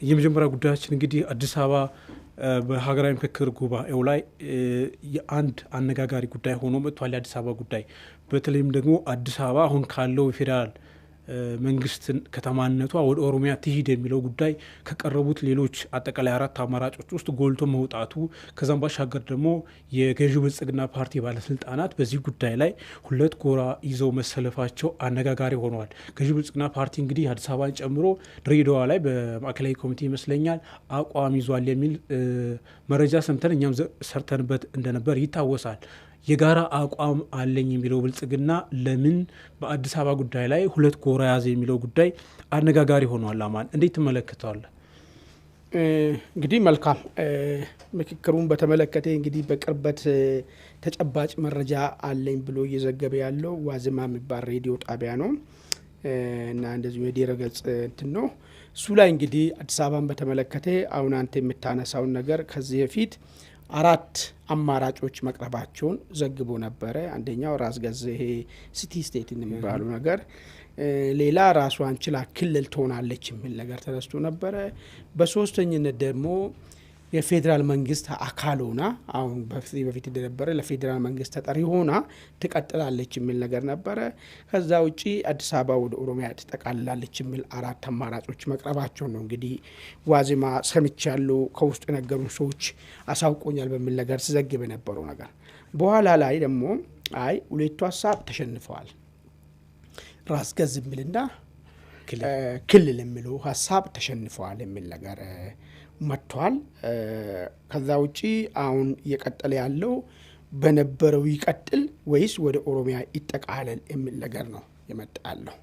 የመጀመሪያ ጉዳያችን እንግዲህ አዲስ አበባ በሀገራዊ ምክክር ጉባኤው ላይ የአንድ አነጋጋሪ ጉዳይ ሆኖ መጥቷል። የአዲስ አበባ ጉዳይ በተለይም ደግሞ አዲስ አበባ አሁን ካለው የፌዴራል መንግስትን ከተማነቷ ወደ ኦሮሚያ ትሂድ የሚለው ጉዳይ ከቀረቡት ሌሎች አጠቃላይ 4 አማራጮች ውስጥ ጎልቶ መውጣቱ ከዛም ባሻገር ደግሞ የገዢው ብልጽግና ፓርቲ ባለስልጣናት በዚህ ጉዳይ ላይ ሁለት ጎራ ይዘው መሰለፋቸው አነጋጋሪ ሆነዋል። ገዢው ብልጽግና ፓርቲ እንግዲህ አዲስ አበባን ጨምሮ ድሬዳዋ ላይ በማዕከላዊ ኮሚቴ ይመስለኛል አቋም ይዟል የሚል መረጃ ሰምተን እኛም ሰርተንበት እንደነበር ይታወሳል። የጋራ አቋም አለኝ የሚለው ብልጽግና ለምን በአዲስ አበባ ጉዳይ ላይ ሁለት ጎራ ያዘ የሚለው ጉዳይ አነጋጋሪ ሆኗል። አማን እንዴት ትመለከታለህ? እንግዲህ መልካም ምክክሩን በተመለከተ እንግዲህ በቅርበት ተጨባጭ መረጃ አለኝ ብሎ እየዘገበ ያለው ዋዜማ የሚባል ሬዲዮ ጣቢያ ነው እና እንደዚሁ የድረ ገጽ እንትን ነው። እሱ ላይ እንግዲህ አዲስ አበባን በተመለከተ አሁን አንተ የምታነሳውን ነገር ከዚህ በፊት 4 አማራጮች መቅረባቸውን ዘግቦ ነበረ። አንደኛው ራስ ገዝ ይሄ ሲቲ ስቴት የሚባሉ ነገር፣ ሌላ ራሷን ችላ ክልል ትሆናለች የሚል ነገር ተነስቶ ነበረ። በሶስተኝነት ደግሞ የፌዴራል መንግስት አካል ሆና አሁን በፊት እንደነበረ ለፌዴራል መንግስት ተጠሪ ሆና ትቀጥላለች የሚል ነገር ነበረ። ከዛ ውጪ አዲስ አበባ ወደ ኦሮሚያ ትጠቃልላለች የሚል 4 አማራጮች መቅረባቸው ነው እንግዲህ ዋዜማ ሰምቻለሁ ከውስጥ የነገሩን ሰዎች አሳውቆኛል በሚል ነገር ሲዘግብ የነበረው ነገር። በኋላ ላይ ደግሞ አይ ሁለቱ ሀሳብ ተሸንፈዋል፣ ራስ ገዝ የሚልና ክልል የሚለው ሀሳብ ተሸንፈዋል የሚል ነገር መጥቷል። ከዛ ውጪ አሁን እየቀጠለ ያለው በነበረው ይቀጥል ወይስ ወደ ኦሮሚያ ይጠቃለል የሚል ነገር ነው የመጣለው።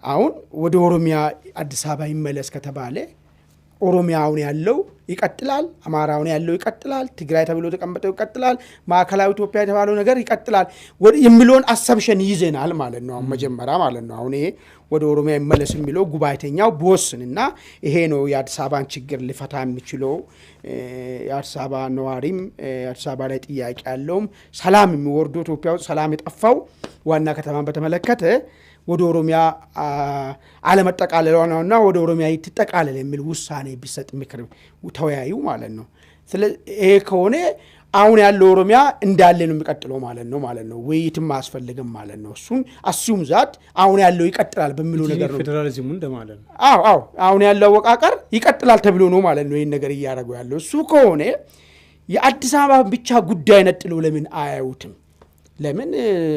አሁን ወደ ኦሮሚያ አዲስ አበባ ይመለስ ከተባለ ኦሮሚያውን ያለው ይቀጥላል፣ አማራውን ያለው ይቀጥላል፣ ትግራይ ተብሎ ተቀምጠው ይቀጥላል፣ ማዕከላዊ ኢትዮጵያ የተባለው ነገር ይቀጥላል የሚለውን አሰምሽን ይዘናል ማለት ነው። መጀመሪያ ማለት ነው አሁን ይሄ ወደ ኦሮሚያ ይመለስ የሚለው ጉባኤተኛው በወስንና ይሄ ነው የአዲስ አበባን ችግር ሊፈታ የሚችለው። የአዲስ አበባ ነዋሪም አዲስ አበባ ላይ ጥያቄ ያለውም ሰላም የሚወርደው ኢትዮጵያ ውስጥ ሰላም የጠፋው ዋና ከተማን በተመለከተ ወደ ኦሮሚያ አለመጠቃለል ነውና ወደ ኦሮሚያ ይተጠቃለል የሚል ውሳኔ ቢሰጥ ምክር ተወያዩ ማለት ነው። ስለዚህ ይሄ ከሆነ አሁን ያለው ኦሮሚያ እንዳለ ነው የሚቀጥለው ማለት ነው። ውይይትም አያስፈልግም ማለት ነው። እሱን አስዩም ዛት አሁን ያለው ይቀጥላል በሚሉ ነገር ነው ፌደራሊዝሙ እንደማለት ነው። አዎ አሁን ያለው አወቃቀር ይቀጥላል ተብሎ ነው ማለት ነው ይሄን ነገር እያደረገው ያለው። እሱ ከሆነ የአዲስ አበባ ብቻ ጉዳይ ነጥሎ ለምን አያዩትም? ለምን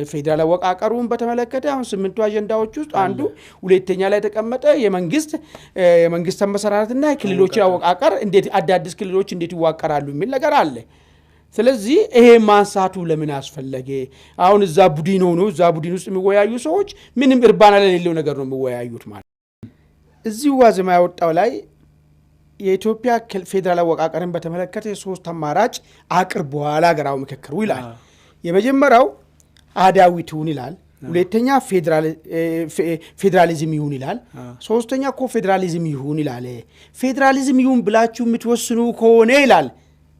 ፌደራል አወቃቀሩን በተመለከተ አሁን 8 አጀንዳዎች ውስጥ አንዱ ሁለተኛ ላይ ተቀመጠ የመንግስት መሰራራትና የክልሎች አወቃቀር እንዴት አዳዲስ ክልሎች እንዴት ይዋቀራሉ የሚል ነገር አለ። ስለዚህ ይሄ ማንሳቱ ለምን አስፈለገ? አሁን እዛ ቡድን ሆኖ እዛ ቡድን ውስጥ የሚወያዩ ሰዎች ምንም እርባና ለሌለው ነገር ነው የሚወያዩት ማለት። እዚህ ዋዜማ ያወጣው ላይ የኢትዮጵያ ፌደራል አወቃቀርን በተመለከተ 3 አማራጭ አቅርበዋል ሀገራዊ ምክክሩ ይላል። የመጀመሪያው አህዳዊት ይሁን ይላል፣ ሁለተኛ ፌዴራሊዝም ይሁን ይላል፣ ሶስተኛ ኮፌዴራሊዝም ይሁን ይላል። ፌዴራሊዝም ይሁን ብላችሁ የምትወስኑ ከሆነ ይላል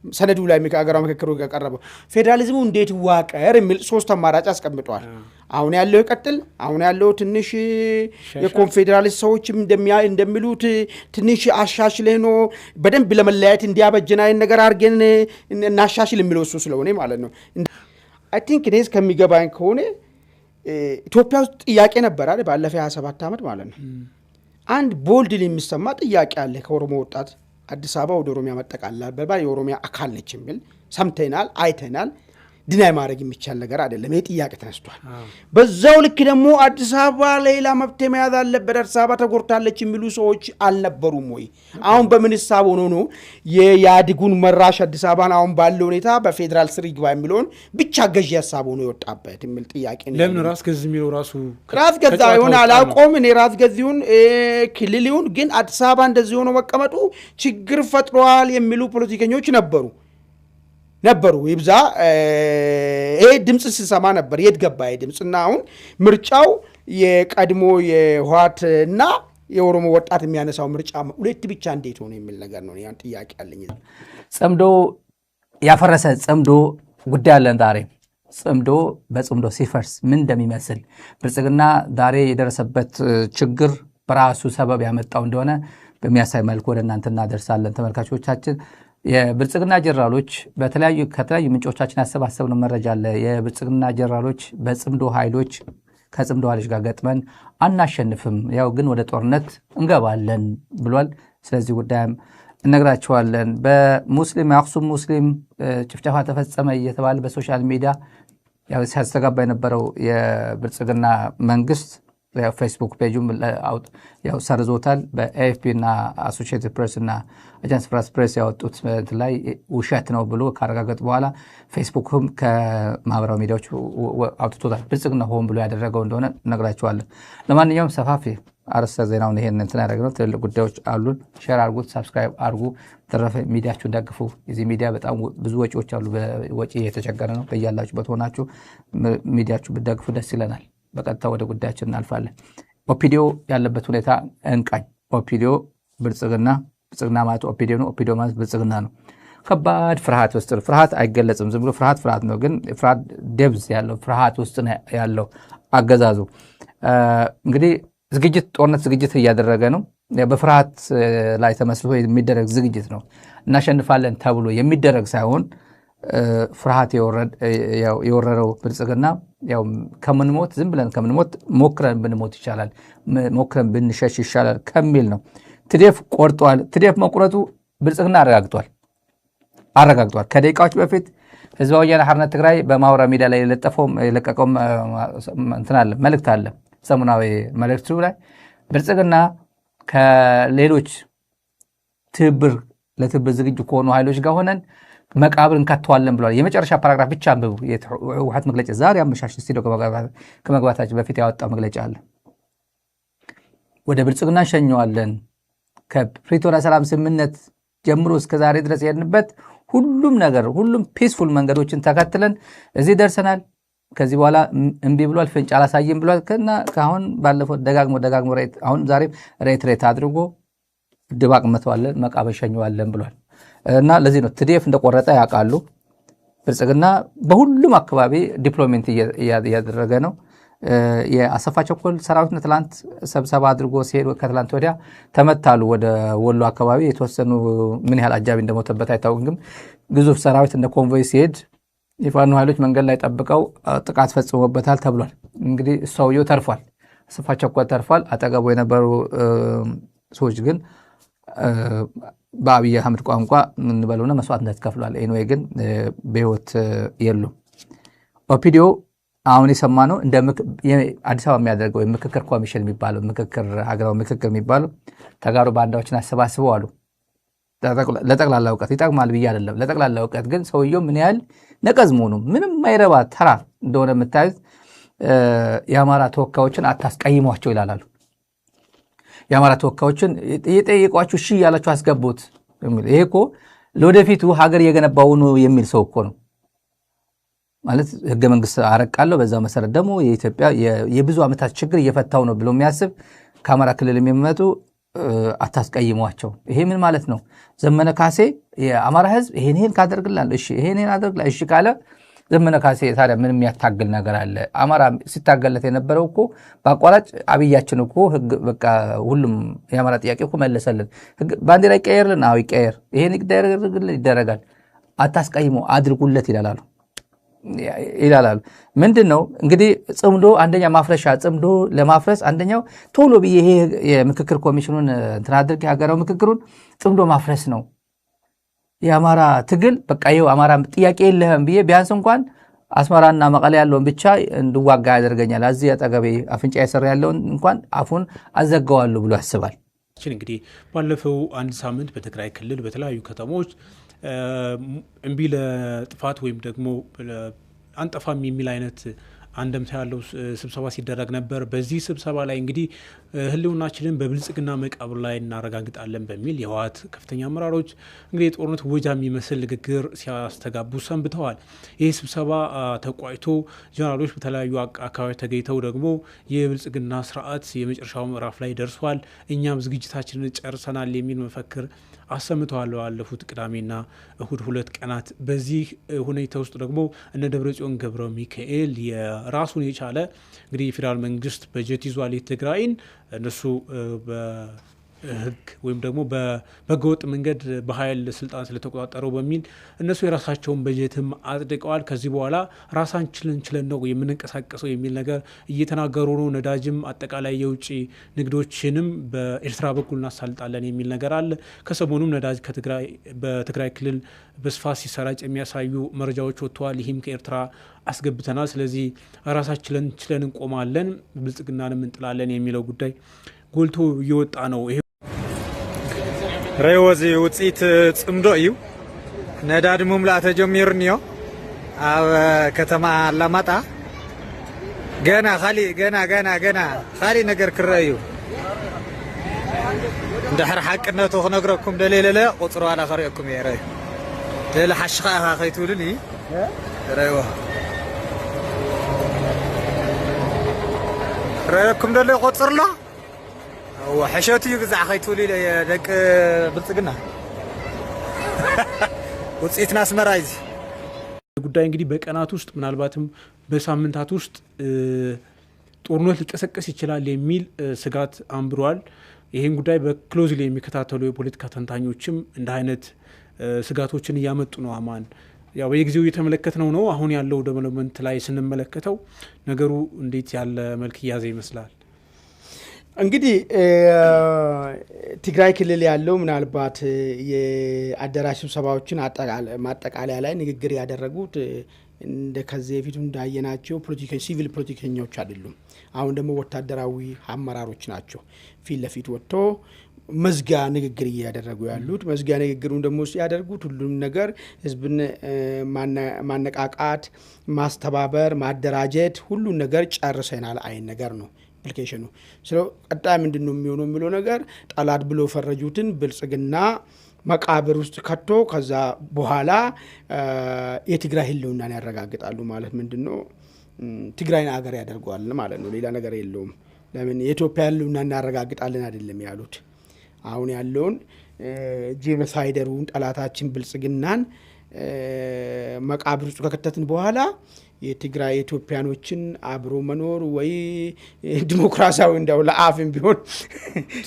ሰነዱ ላይ ሀገራዊ ምክክሩ ያቀረበው ፌዴራሊዝሙ እንዴት ይዋቀር የሚል 3 አማራጭ አስቀምጧል። አሁን ያለው ይቀጥል፣ አሁን ያለው ትንሽ የኮንፌዴራሊስት ሰዎች እንደሚሉት ትንሽ አሻሽለን ነው በደንብ ለመለያየት እንዲያበጀና ነገር አድርገን እናሻሽል የሚለው እሱ ስለሆነ ማለት ነው። አይ ቲንክ እኔ እስከሚገባኝ ከሆነ ኢትዮጵያ ውስጥ ጥያቄ ነበር አይደል ባለፈው 27 ዓመት ማለት ነው። አንድ ቦልድሊ የሚሰማ ጥያቄ አለ ከኦሮሞ ወጣት አዲስ አበባ ወደ ኦሮሚያ መጠቃለል የኦሮሚያ አካል ነች የሚል ሰምተናል፣ አይተናል። ድናይ ማድረግ የሚቻል ነገር አይደለም። ይሄ ጥያቄ ተነስቷል። በዛው ልክ ደግሞ አዲስ አበባ ሌላ መብት መያዝ አለበት፣ አዲስ አበባ ተጎርታለች የሚሉ ሰዎች አልነበሩም ወይ? አሁን በምን ሐሳብ ሆኖ ነው የያድጉን መራሽ አዲስ አበባን አሁን ባለው ሁኔታ በፌዴራል ስር ይግባ የሚለውን ብቻ ገዢ ሐሳብ ሆኖ የወጣበት የሚል ጥያቄ ነው። ለምን ራስ ገዝ የሚለው ራስ ገዝ አይሆን አላቆም እኔ ራስ ገዝ ይሁን ክልሉን ግን አዲስ አበባ እንደዚህ ሆኖ መቀመጡ ችግር ፈጥሯል የሚሉ ፖለቲከኞች ነበሩ ይብዛ ይሄ ድምጽ ሲሰማ ነበር። የት ገባ ይሄ ድምጽና አሁን ምርጫው የቀድሞ የህወሓትና የኦሮሞ ወጣት የሚያነሳው ምርጫ ሁለት ብቻ እንዴት ሆነ የሚል ነገር ነው ያን ጥያቄ አለኝ። ጽምዶ ያፈረሰ ጽምዶ ጉዳይ አለን ዛሬ። ጽምዶ በጽምዶ ሲፈርስ ምን እንደሚመስል ብልጽግና ዛሬ የደረሰበት ችግር በራሱ ሰበብ ያመጣው እንደሆነ በሚያሳይ መልኩ ወደ እናንተ እናደርሳለን ተመልካቾቻችን። የብልጽግና ጀነራሎች ከተለያዩ ምንጮቻችን ያሰባሰብነው መረጃ አለ። የብልጽግና ጀነራሎች በጽምዶ ኃይሎች ከጽምዶ ኃይሎች ጋር ገጥመን አናሸንፍም፣ ያው ግን ወደ ጦርነት እንገባለን ብሏል። ስለዚህ ጉዳይም እነግራቸዋለን። በሙስሊም አክሱም ሙስሊም ጭፍጨፋ ተፈጸመ እየተባለ በሶሻል ሚዲያ ያው ሲያስተጋባ የነበረው የብልጽግና መንግስት ፌስቡክ ፔጁም ያው ሰርዞታል። በኤኤፍፒ እና አሶሺየትድ ፕሬስ እና አጃንስ ፍራንስ ፕሬስ ያወጡት ላይ ውሸት ነው ብሎ ካረጋገጡ በኋላ ፌስቡክም ከማህበራዊ ሚዲያዎች አውጥቶታል። ብልጽግና ሆን ብሎ ያደረገው እንደሆነ እነግራቸዋለን። ለማንኛውም ሰፋፊ አርዕስተ ዜናውን ይሄን እንትን ያደረግነው ትልልቅ ጉዳዮች አሉን። ሼር አድርጉት፣ ሰብስክራይብ አድርጉ። ተረፈ ሚዲያችሁን ደግፉ። እዚህ ሚዲያ በጣም ብዙ ወጪዎች አሉ። በወጪ የተቸገረ ነው። በያላችሁበት ሆናችሁ ሚዲያችሁ ብትደግፉ ደስ ይለናል። በቀጥታ ወደ ጉዳያችን እናልፋለን። ኦፒዲዮ ያለበት ሁኔታ እንቃኝ። ኦፒዲዮ ብልጽግና ማለት ኦፒዲዮ ነው። ኦፒዲዮ ማለት ብልጽግና ነው። ከባድ ፍርሃት ውስጥ ፍርሃት አይገለጽም። ዝም ብሎ ፍርሃት ነው። ግን ፍርሃት ደብዝ ያለው ፍርሃት ውስጥ ያለው አገዛዙ እንግዲህ ጦርነት ዝግጅት እያደረገ ነው። በፍርሃት ላይ ተመስርቶ የሚደረግ ዝግጅት ነው። እናሸንፋለን ተብሎ የሚደረግ ሳይሆን ፍርሃት የወረረው ብልጽግና ያው ከምንሞት ዝም ብለን ከምንሞት ሞክረን ብንሞት ይሻላል፣ ሞክረን ብንሸሽ ይሻላል ከሚል ነው። ትዴፍ ቆርጧል። ትዴፍ መቁረጡ ብልጽግና አረጋግጧል። ከደቂቃዎች በፊት ህዝባዊ ወያነ ሓርነት ትግራይ በማህበራዊ ሚዲያ ላይ የለቀቀው እንትን አለ፣ መልእክት አለ። ሰሙናዊ መልእክቱ ላይ ብልጽግና ከሌሎች ለትብብር ዝግጁ ከሆኑ ኃይሎች ጋር ሆነን መቃብር እንከተዋለን ብሏል። የመጨረሻ ፓራግራፍ ብቻ አንብቡ። የህወሓት መግለጫ ዛሬ አመሻሽ ስቱዲዮ ከመግባታችን በፊት ያወጣው መግለጫ አለ። ወደ ብልጽግና እንሸኘዋለን። ከፕሪቶሪያ ሰላም ስምምነት ጀምሮ እስከ ዛሬ ድረስ የሄድንበት ሁሉም ፒስፉል መንገዶችን ተከትለን እዚህ ደርሰናል። ከዚህ በኋላ እምቢ ብሏል፣ ፍንጭ አላሳየም ብሏል። ከአሁን ባለፈው ደጋግሞ አሁን ዛሬም ሬት አድርጎ ድባቅ መተዋለን፣ መቃብር እንሸኘዋለን ብሏል። እና ለዚህ ነው ትዴፍ እንደቆረጠ ያውቃሉ። ብልጽግና በሁሉም አካባቢ ዲፕሎይመንት እያደረገ ነው። የአሰፋ ቸኮል ሰራዊት ትላንት ስብሰባ አድርጎ ሲሄድ ከትላንት ወዲያ ተመታሉ። ወደ ወሎ አካባቢ የተወሰኑ ምን ያህል አጃቢ እንደሞተበት አይታወቅም። ግን ግዙፍ ሰራዊት እንደ ኮንቮይ ሲሄድ የፋኖ ኃይሎች መንገድ ላይ ጠብቀው ጥቃት ፈጽሞበታል ተብሏል። እንግዲህ ሰውየው ተርፏል፣ አሰፋ ቸኮል ተርፏል። አጠገቡ የነበሩ ሰዎች ግን በአብይ አህመድ ቋንቋ ምን በሉና መስዋዕትነት ከፍሏል። ኤኒዌይ ግን በህይወት የሉም። ኦፒዲዮ አሁን የሰማነው እንደ አዲስ አበባ የሚያደርገው የምክክር ኮሚሽን የሚባለው ሀገራዊ ምክክር የሚባለው ተጋሩ ባንዳዎችን አሰባስበው አሉ። ለጠቅላላ እውቀት ይጠቅማል ብዬ አይደለም። ለጠቅላላ እውቀት ግን ሰውየው ምን ያህል ነቀዝ መሆኑ ምንም ማይረባ ተራ እንደሆነ የምታዩት የአማራ ተወካዮችን አታስቀይሟቸው ይላሉ። የአማራ ተወካዮችን የጠየቋችሁ እሺ ያላችሁ አስገቡት የሚል ይሄ እኮ ለወደፊቱ ሀገር የገነባው ነው የሚል ሰው እኮ ነው ማለት። ህገ መንግስት አረቃለሁ በዛው መሰረት ደግሞ የኢትዮጵያ የብዙ ዓመታት ችግር እየፈታው ነው ብሎ የሚያስብ ከአማራ ክልል የሚመጡ አታስቀይሟቸው። ይሄ ምን ማለት ነው? ዘመነ ካሴ የአማራ ህዝብ ይሄን ካደርግላል እሺ ይሄን አደርግላል እሺ ካለ ዘመነ ካሴ ታዲያ ምንም ያታግል ነገር አለ? አማራ ሲታገለት የነበረው እኮ በአቋራጭ አብያችን እኮ ህግ በቃ ሁሉም የአማራ ጥያቄ እኮ መለሰልን። ባንዲራ ይቀየርልን፣ አዎ ይቀየር፣ ይሄን ይደረጋል፣ አታስቀይሙ አድርጉለት ይላሉ። ምንድነው እንግዲህ ጽምዶ አንደኛ ማፍረሻ ጽምዶ ለማፍረስ አንደኛው ቶሎ ብዬ ይሄ የምክክር ኮሚሽኑን እንትን አድርጌ ሀገራዊ ምክክሩን ጽምዶ ማፍረስ ነው። የአማራ ትግል በቃ ይሄው አማራ ጥያቄ የለህም ብዬ ቢያንስ እንኳን አስመራና መቀሌ ያለውን ብቻ እንድዋጋ ያደርገኛል። እዚህ አጠገቤ አፍንጫ የሰራ ያለውን እንኳን አፉን አዘጋዋለሁ ብሎ ያስባል። እንግዲህ ባለፈው አንድ ሳምንት በትግራይ ክልል በተለያዩ ከተሞች እምቢ ለጥፋት ወይም ደግሞ አንጠፋም የሚል አይነት አንደምታ ያለው ስብሰባ ሲደረግ ነበር። በዚህ ስብሰባ ላይ እንግዲህ ህልውናችንን በብልጽግና መቃብር ላይ እናረጋግጣለን በሚል የህወሓት ከፍተኛ አመራሮች እንግዲህ የጦርነት ወጃ የሚመስል ንግግር ሲያስተጋቡ ሰንብተዋል። ይህ ስብሰባ ተቋጭቶ ጀነራሎች በተለያዩ አካባቢ ተገኝተው ደግሞ የብልጽግና ስርዓት የመጨረሻው ምዕራፍ ላይ ደርሷል፣ እኛም ዝግጅታችንን ጨርሰናል የሚል መፈክር አሰምተዋል። ባለፉት ቅዳሜና እሁድ 2 ቀናት። በዚህ ሁኔታ ውስጥ ደግሞ እነ ደብረጽዮን ገብረ ሚካኤል የራሱን የቻለ እንግዲህ የፌዴራል መንግስት በጀት ይዟል የትግራይን እነሱ ህግ ወይም ደግሞ በህገወጥ መንገድ በኃይል ስልጣን ስለተቆጣጠረው በሚል እነሱ የራሳቸውን በጀትም አጽድቀዋል። ከዚህ በኋላ ራሳችንን ችለን ነው የምንንቀሳቀሰው የሚል ነገር እየተናገሩ ነው። ነዳጅም አጠቃላይ የውጭ ንግዶችንም በኤርትራ በኩል እናሳልጣለን የሚል ነገር አለ። ከሰሞኑም ነዳጅ በትግራይ ክልል በስፋት ሲሰራጭ የሚያሳዩ መረጃዎች ወጥተዋል። ይህም ከኤርትራ አስገብተናል፣ ስለዚህ ራሳችንን ችለን እንቆማለን፣ ብልጽግናንም እንጥላለን የሚለው ጉዳይ ጎልቶ እየወጣ ነው። ረይወዚ ውፅኢት ጽምዶ እዩ ነዳድ ምምላእ ተጀሚሩኒዮ ኣብ ከተማ አላማጣ ገና ካሊእ ነገር ክረአ እዩ እንድሕር ሓቅነቱ ክነግረኩም ደለለለ ቁፅሩ ዋላ ከሪአኩም እየ ረዩ ደለ ሓሽኻ ኢኻ ከይትብሉኒ ረይዎ ረአኩም ደለ ይቆፅርሎ وحشوتي يقزع خيتولي دق ብልጽግና ውጽኢት ናስ መራይዝ ጉዳይ እንግዲህ በቀናት ውስጥ ምናልባትም በሳምንታት ውስጥ ጦርነት ሊቀሰቀስ ይችላል የሚል ስጋት አንብሯል። ይሄን ጉዳይ በክሎዝሊ የሚከታተሉ የፖለቲካ ተንታኞችም እንደ አይነት ስጋቶችን እያመጡ ነው። አማን ያው በየጊዜው እየተመለከትነው ነው። አሁን ያለው ዴቨሎፕመንት ላይ ስንመለከተው ነገሩ እንዴት ያለ መልክ ያዘ ይመስላል? እንግዲህ ትግራይ ክልል ያለው ምናልባት የአዳራሽ ስብሰባዎችን ማጠቃለያ ላይ ንግግር ያደረጉት እንደ ከዚህ በፊቱ እንዳየናቸው ሲቪል ፖለቲከኞች አይደሉም። አሁን ደግሞ ወታደራዊ አመራሮች ናቸው ፊት ለፊት ወጥቶ መዝጊያ ንግግር እያደረጉ ያሉት። መዝጊያ ንግግሩን ደግሞ ሲያደርጉት ሁሉም ነገር ህዝብን ማነቃቃት፣ ማስተባበር፣ ማደራጀት ሁሉን ነገር ጨርሰናል አይን ነገር ነው አፕሊኬሽኑ። ቀጣይ ምንድነው የሚሆነው የሚለው ነገር ጠላት ብሎ ፈረጁትን ብልጽግና መቃብር ውስጥ ከቶ ከዛ በኋላ የትግራይ ህልውናን ያረጋግጣሉ ማለት ምንድነው ትግራይን አገር ያደርገዋል ማለት ነው። ሌላ ነገር የለውም። ለምን የኢትዮጵያ ህልውናን እናረጋግጣለን አይደለም ያሉት። አሁን ያለውን ጄኖሳይደሩን ጠላታችን ብልጽግናን መቃብር ውስጥ ከከተትን በኋላ የትግራይ ኢትዮጵያኖችን አብሮ መኖር ወይ ዲሞክራሲያዊ እንደው ለአፍም ቢሆን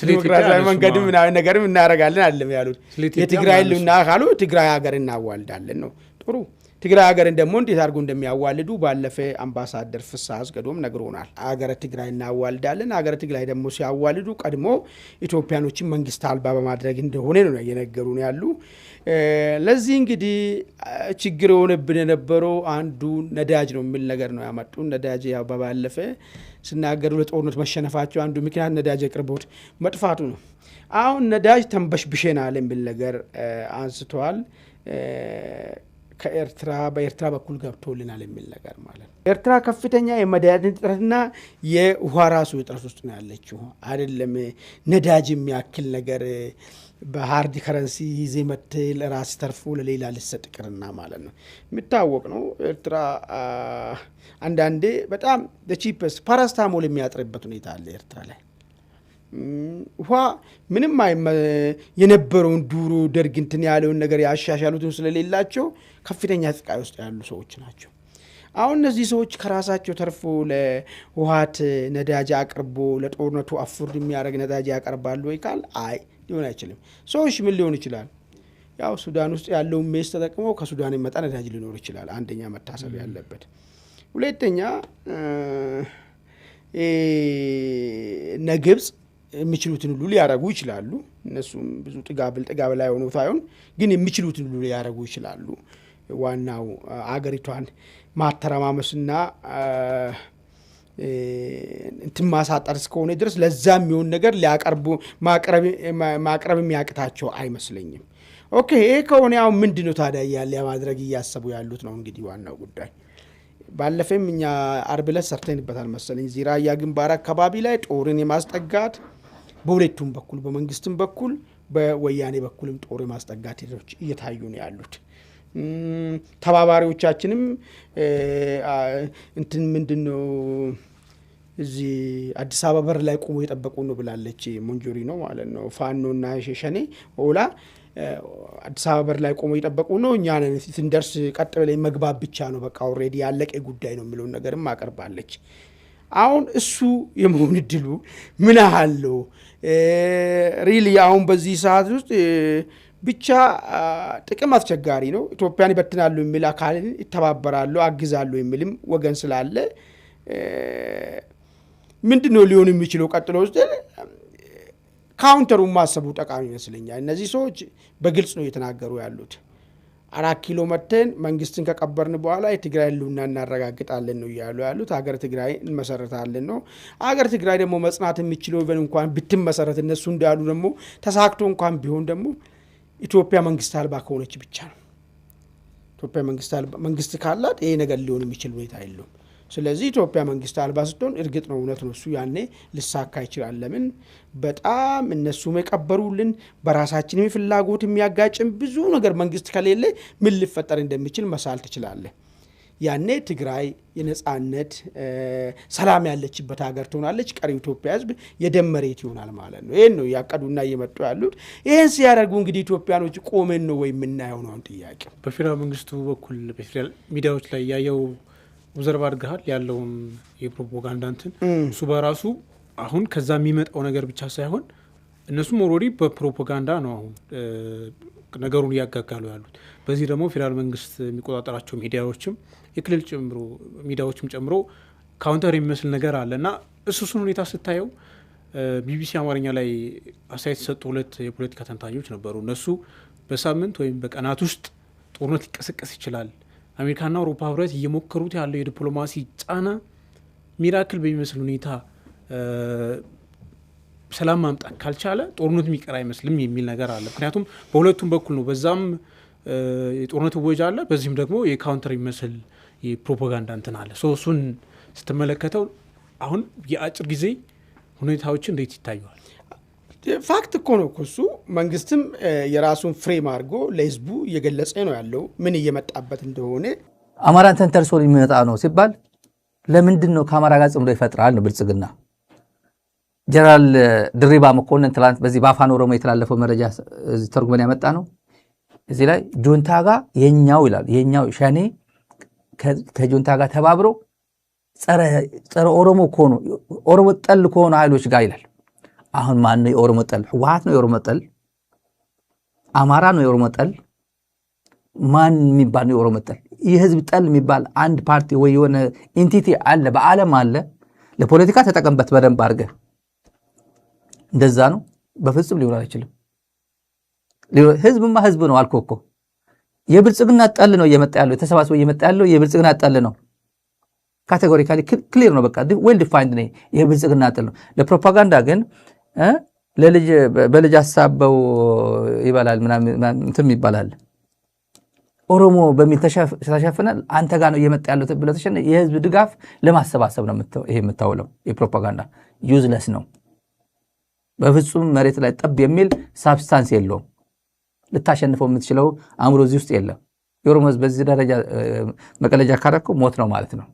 ዲሞክራሲያዊ መንገድም ምናምን ነገርም እናረጋለን አይደለም ያሉት። የትግራይ ህልውና ካሉ ትግራይ ሀገር እናዋልዳለን ነው። ጥሩ ትግራይ ሀገርን ደግሞ እንዴት አድርጎ እንደሚያዋልዱ ባለፈ አምባሳደር ፍስሐ አስገዶም ነግሮናል። ሀገረ ትግራይ እናዋልዳለን። ሀገረ ትግራይ ደግሞ ሲያዋልዱ ቀድሞ ኢትዮጵያኖችን መንግስት አልባ በማድረግ እንደሆነ ነው እየነገሩን ያሉ። ለዚህ እንግዲህ ችግር የሆነብን የነበረው አንዱ ነዳጅ ነው የሚል ነገር ነው ያመጡ። ነዳጅ ያው ባለፈ ሲናገሩ ለጦርነት መሸነፋቸው አንዱ ምክንያት ነዳጅ አቅርቦት መጥፋቱ ነው። አሁን ነዳጅ ተንበሽብሸናል የሚል ነገር አንስተዋል። በኤርትራ በኩል ገብቶልናል የሚል ነገር ማለት ነው። ኤርትራ ከፍተኛ የመድኃኒት እጥረትና የውሃ ራሱ እጥረት ውስጥ ነው ያለችው። አይደለም ነዳጅ የሚያክል ነገር በሃርድ ከረንሲ ይዜ መጥተህ ለራስ ተርፎ ለሌላ ልሰጥ ቅርና ማለት ነው። የሚታወቅ ነው። ኤርትራ አንዳንዴ በጣም ቺፕስ ፓራስታሞል የሚያጥርበት ሁኔታ አለ ኤርትራ ላይ። ውሃ ምንም የነበረውን ዱሮ ደርግ እንትን ያለውን ነገር ያሻሻሉትን ስለሌላቸው ከፍተኛ ጥቃይ ውስጥ ያሉ ሰዎች ናቸው። አሁን እነዚህ ሰዎች ከራሳቸው ተርፎ ለውሃት ነዳጅ አቅርቦ ለጦርነቱ አፍርድ የሚያደርግ ነዳጅ ያቀርባሉ ወይ ካል አይ ሊሆን አይችልም። ሰዎች ምን ሊሆን ይችላል? ያው ሱዳን ውስጥ ያለውን ሜስ ተጠቅመው ከሱዳን የመጣ ነዳጅ ሊኖር ይችላል። አንደኛ መታሰብ ያለበት። ሁለተኛ ግብጽ የሚችሉትን ሁሉ ሊያረጉ ይችላሉ። እነሱም ብዙ ጥጋብ ላይ ሆኖ ሳይሆን ግን የሚችሉትን ሁሉ ሊያረጉ ይችላሉ። ዋናው አገሪቷን ማተረማመስና እንትን ማሳጠር እስከሆነ ድረስ ለዛ የሚሆን ነገር ማቅረብ የሚያቅታቸው አይመስለኝም። ኦኬ ይሄ ከሆነ ያው ምንድነው ታዲያ ያለ ማድረግ እያሰቡ ያሉት ነው እንግዲህ ዋናው ጉዳይ። ባለፈም እኛ አርብ ዕለት ሰርተንበታል መሰለኝ ዚራያ ግንባር አካባቢ ላይ ጦርን የማስጠጋት በሁለቱም በኩል በመንግስትም በኩል በወያኔ በኩልም ጦር የማስጠጋት ሂደቶች እየታዩ ነው ያሉት። ተባባሪዎቻችንም እንትን ምንድነው እዚህ አዲስ አበባ በር ላይ ቆሞ የጠበቁ ነው ብላለች ሞንጆሪ ነው ማለት ነው። ፋኖና ሸሸኔ ኦላ አዲስ አበባ በር ላይ ቆሞ የጠበቁ ነው። እኛ ስንደርስ ቀጥ ብለን መግባት ብቻ ነው በቃ ኦሬዲ ያለቀ ጉዳይ ነው የሚለው ነገርም አቀርባለች። አሁን እሱ የመሆን እድሉ ምን አለው ሪሊ አሁን በዚህ ሰዓት ውስጥ ብቻ ጥቅም አስቸጋሪ ነው ኢትዮጵያን ይበትናሉ የሚል አካል ይተባበራሉ አግዛሉ የሚልም ወገን ስላለ ምንድነው ሊሆን የሚችለው ቀጥሎ ውስጥ ካውንተሩን ማሰቡ ጠቃሚ ይመስለኛል እነዚህ ሰዎች በግልጽ ነው የተናገሩ ያሉት 4 ኪሎ መተን መንግስትን ከቀበርን በኋላ የትግራይ ህልውና እናረጋግጣለን ነው ያሉት ሀገር ትግራይ እንመሰረታለን ነው ሀገር ትግራይ ደግሞ መጽናት የሚችለው ኢቨን እንኳን ብትመሰረት እነሱ እንዳሉ ደግሞ ተሳክቶ እንኳን ቢሆን ደግሞ ኢትዮጵያ መንግስት አልባ ከሆነች ብቻ ነው ኢትዮጵያ መንግስት ካላት ይሄ ነገር ሊሆን የሚችል ሁኔታ የለውም ስለዚህ ኢትዮጵያ መንግስት አልባ ስትሆን እርግጥ ነው እውነት ነው እሱ ያኔ ልሳካ ይችላል ለምን በጣም እነሱ መቀበሩልን በራሳችን ፍላጎት የሚያጋጭም ብዙ ነገር መንግስት ከሌለ ምን ሊፈጠር እንደሚችል መሳል ትችላለህ ያኔ ትግራይ የነጻነት ሰላም ያለችበት ሀገር ትሆናለች ቀሪው ኢትዮጵያ ህዝብ የደመሬት ይሆናል ማለት ነው ይሄን ነው ያቀዱና እየመጡ ያሉት ይሄን ሲያደርጉ እንግዲህ ኢትዮጵያኖች ቆመን ነው ወይ ምናየው ነው ጥያቄ በፌደራል መንግስቱ በኩል በፌደራል ሚዲያዎች ላይ ያየው ወዘርባ አድርገሃል ያለውን የፕሮፓጋንዳ እንትን እሱ በራሱ አሁን ከዛ የሚመጣው ነገር ብቻ ሳይሆን እነሱም ኦልሬዲ በፕሮፓጋንዳ ነው አሁን ነገሩን ያጋጋሉ ያሉት በዚህ ደግሞ ፌደራል መንግስት የሚቆጣጠራቸው ሚዲያዎችም የክልል ጨምሮ ሚዲያዎችም ጨምሮ ካውንተር የሚመስል ነገር አለና እሱን ሁኔታ ስታየው ቢቢሲ አማርኛ ላይ አስተያየት የሰጡ 2 የፖለቲካ ተንታኞች ነበሩ እነሱ በሳምንት ወይም በቀናት ውስጥ ጦርነት ሊቀሰቀስ ይችላል አሜሪካና አውሮፓ ህብረት እየሞከሩት ያለው የዲፕሎማሲ ጫና ሚራክል በሚመስል ሁኔታ ሰላም ማምጣት ካልቻለ ጦርነቱ የሚቀር አይመስልም የሚል ነገር አለ ምክንያቱም በሁለቱም በኩል ነው በዛም የጦርነቱ ወጅ አለ በዚህም ደግሞ የካውንተር የሚመስል የፕሮፓጋንዳ እንትን አለ እሱን ስትመለከተው አሁን የአጭር ጊዜ ሁኔታዎችን እንዴት ይታያል ፋክት እኮ ነው እሱ መንግስትም የራሱን ፍሬም አድርጎ ለህዝቡ እየገለጸ ነው ያለው ምን እየመጣበት እንደሆነ አማራን ተንተርሶ የሚመጣ ነው ሲባል ለምንድን ነው ከአማራ ጋር ጽምዶ ይፈጥራል ነው ብልጽግና ጀነራል ድሪባ መኮንን ትላንት በዚህ በአፋን ኦሮሞ የተላለፈው መረጃ ተርጉመን ያመጣ ነው እዚህ ላይ ጁንታ ጋር የኛው ይላል የኛው ሸኔ ከጁንታ ጋር ተባብሮ ጸረ ኦሮሞ ኮኑ ኦሮሞ ጠል ኮኑ ኃይሎች ጋር ይላል አሁን ማን ነው የኦሮሞ ጠል ህወሓት ነው የኦሮሞ ጠል አማራ ነው የኦሮሞ ጠል ማን የሚባል ነው የኦሮሞ ጠል የህዝብ ጠል የሚባል አንድ ፓርቲ ወይ የሆነ ኢንቲቲ አለ በአለም አለ ለፖለቲካ ተጠቀምበት በደንብ አድርገ እንደዛ ነው በፍጹም ሊሆን አይችልም ህዝብማ ህዝብ ነው አልኮኮ የብልጽግና ጠል ነው እየመጣ ያለው ተሰባስቦ እየመጣ ያለው የብልጽግና ጠል ነው ካቴጎሪካሊ ክሊር ነው በቃ ዌል ዲፋይንድ ነው የብልጽግና ጠል ነው ለፕሮፓጋንዳ ግን ለልጅ በልጅ ሐሳበው ይባላል ምናምን እንትን ይባላል ኦሮሞ በሚል ተሸፈናል አንተ ጋር ነው እየመጣ ያለው ተብለ ተሸነ የህዝብ ድጋፍ ለማሰባሰብ ነው ይሄ የምታውለው የፕሮፓጋንዳ ዩዝለስ ነው በፍጹም መሬት ላይ ጠብ የሚል ሳብስታንስ የለውም ልታሸንፈው የምትችለው አእምሮ እዚህ ውስጥ የለም የኦሮሞ ህዝብ በዚህ ደረጃ መቀለጃ ካረከው ሞት ነው ማለት ነው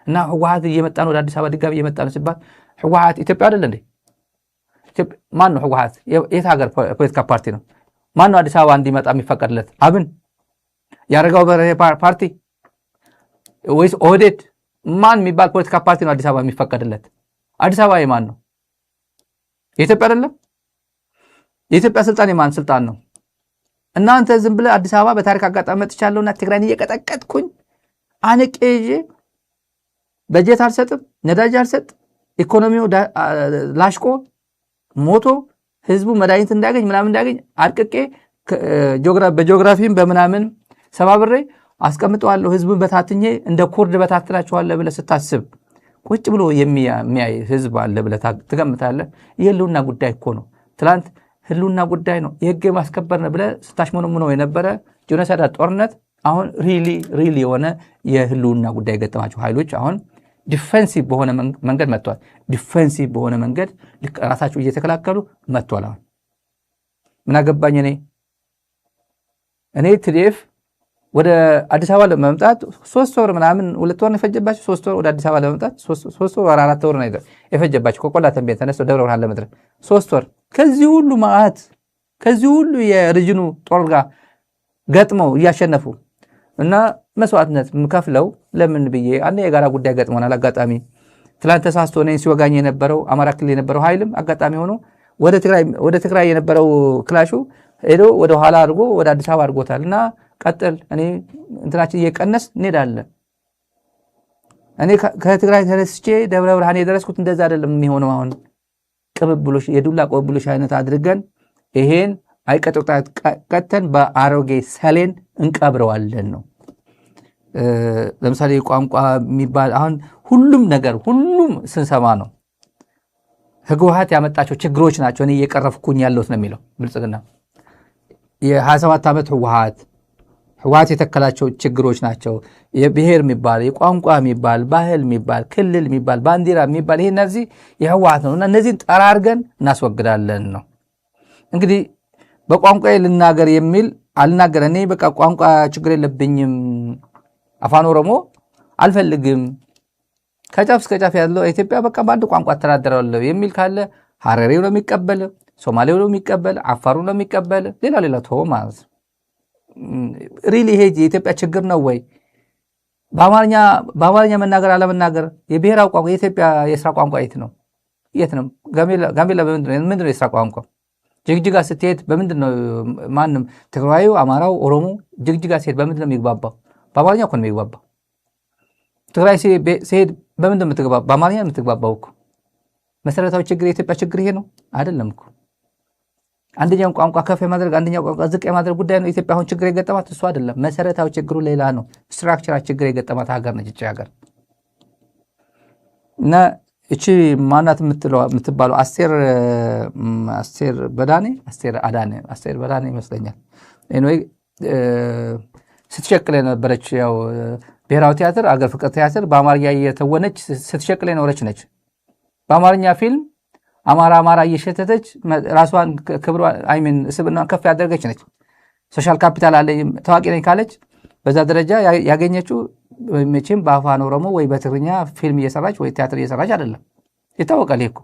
እና ህወሓት እየመጣ ነው ወደ አዲስ አበባ ድጋሚ እየመጣ ነው ሲባል ህወሓት ኢትዮጵያ አይደል እንዴ ማን ነው ህወሓት የት ሀገር ፖለቲካ ፓርቲ ነው ማን ነው አዲስ አበባ እንዲመጣ የሚፈቀድለት አብን ያረጋው በረ ፓርቲ ወይስ ኦህዴድ ማን የሚባል ፖለቲካ ፓርቲ ነው አዲስ አበባ የሚፈቀድለት አዲስ አበባ የማን ነው የኢትዮጵያ አይደለም የኢትዮጵያ ስልጣን የማን ስልጣን ነው እናንተ ዝም ብለ አዲስ አበባ በታሪክ አጋጣሚ መጥቻለሁና ትግራይን እየቀጠቀጥኩኝ አንቄጄ በጀት አልሰጥም ነዳጅ አልሰጥ ኢኮኖሚው ላሽቆ ሞቶ ህዝቡ መድኃኒት እንዳያገኝ ምናምን እንዳያገኝ አድቅቄ በጂኦግራፊም በምናምን ሰባብሬ አስቀምጠዋለሁ ህዝቡን በታትኜ እንደ ኩርድ በታትናቸዋለሁ ብለ ስታስብ ቁጭ ብሎ የሚያይ ህዝብ አለ ብለ ትገምታለህ የህልውና ጉዳይ እኮ ነው ትላንት ህልውና ጉዳይ ነው የህግ ማስከበር ነው ብለ ስታሽሞነሙ ነው የነበረ ጆኖሳይድ ጦርነት አሁን ሪሊ የሆነ የህልውና ጉዳይ ገጠማቸው ኃይሎች አሁን ዲፌንሲቭ በሆነ መንገድ መጥቷል ዲፌንሲቭ በሆነ መንገድ ራሳቸው እየተከላከሉ መጥቷል አሁን ምን አገባኝ እኔ ትዲኤፍ ወደ አዲስ አበባ ለመምጣት 3 ወር ምናምን 2 ወር ነው የፈጀባቸው 3 ወር ወደ አዲስ አበባ ለመምጣት 3 ወር 4 ወር ነው የፈጀባቸው ከቆላ ተንቤን ተነስተው ደብረ ብርሃን ለመድረስ 3 ወር ከዚህ ሁሉ ማአት ከዚህ ሁሉ የሪጅኑ ጦር ጋር ገጥመው እያሸነፉ እና መስዋዕትነት ምከፍለው ለምን ብዬ አንደ የጋራ ጉዳይ ገጥሞናል አጋጣሚ ትላንት ተሳስቶ እኔን ሲወጋኝ የነበረው አማራ ክልል የነበረው ኃይልም አጋጣሚ ሆኖ ወደ ትግራይ የነበረው ክላሹ ሄዶ ወደ ኋላ አድርጎ ወደ አዲስ አበባ አድርጎታል። እና ቀጥል እኔ እንትናችን እየቀነስ እንሄዳለን። እኔ ከትግራይ ተነስቼ ደብረ ብርሃን የደረስኩት እንደዛ አይደለም የሚሆነው። አሁን ቅብብሎሽ የዱላ ቅብብሎሽ አይነት አድርገን ይሄን አይቀጥቅጣት ቀተን በአሮጌ ሰሌን እንቀብረዋለን ነው። ለምሳሌ ቋንቋ የሚባል አሁን ሁሉም ነገር ሁሉም ስንሰማ ነው ህወሓት ያመጣቸው ችግሮች ናቸው እኔ እየቀረፍኩኝ ያለሁት ነው የሚለው ብልጽግና። የ27 ዓመት ህወሓት የተከላቸው ችግሮች ናቸው። የብሔር የሚባል የቋንቋ የሚባል ባህል የሚባል ክልል የሚባል ባንዲራ የሚባል ይሄ እነዚህ የህወሓት ነው እና እነዚህን ጠራርገን እናስወግዳለን ነው። እንግዲህ በቋንቋዬ ልናገር የሚል አልናገር እኔ በቃ ቋንቋ ችግር የለብኝም አፋን ኦሮሞ አልፈልግም ከጫፍ እስከ ጫፍ ያለው ኢትዮጵያ በቃ በአንድ ቋንቋ አስተዳደራለሁ የሚል ካለ ሐረሪው ነው የሚቀበል፣ ሶማሌው ነው የሚቀበል፣ አፋሩ ነው የሚቀበል፣ ሌላ ተው ማለት ሪሊ ይሄ የኢትዮጵያ ችግር ነው ወይ? በአማርኛ መናገር አለመናገር የብሔራዊ ቋንቋ የኢትዮጵያ የስራ ቋንቋ የት ነው? ጋምቤላ ምንድነው የስራ ቋንቋ? ጅግጅጋ ስትሄድ በምንድን ነው ማንም ትግራዩ፣ አማራው፣ ኦሮሞ ጅግጅጋ ስትሄድ በምንድን ነው የሚግባባው? በአማርኛ እኮ ነው የሚግባባው። ትግራይ ሲሄድ በምንድን ነው የምትግባባው? በአማርኛ ነው የምትግባባው እኮ። መሰረታዊ ችግር የኢትዮጵያ ችግር ይሄ ነው አይደለም እኮ። አንደኛው ቋንቋ ከፍ የማድረግ አንደኛው ቋንቋ ዝቅ የማድረግ ጉዳይ ነው ኢትዮጵያ አሁን ችግር የገጠማት እሱ አይደለም። መሰረታዊ ችግሩ ሌላ ነው። ስትራክቸራል ችግር የገጠማት ሀገር ነች እቺ ሀገር። እና እቺ ማናት የምትባለው አስቴር በዳኔ ይመስለኛል ኤኒዌይ ስትሸቅል የነበረች ያው ብሔራዊ ቲያትር አገር ፍቅር ቲያትር በአማርኛ እየተወነች ስትሸቅል የኖረች ነች። በአማርኛ ፊልም አማራ እየሸተተች ራሷን ክብሯ ስብናዋን ከፍ ያደረገች ነች። ሶሻል ካፒታል አለ ታዋቂ ነኝ ካለች በዛ ደረጃ ያገኘችው መቼም በአፋን ኦሮሞ ወይ በትግርኛ ፊልም እየሰራች ወይ ቲያትር እየሰራች አይደለም። ይታወቃል ይሄ እኮ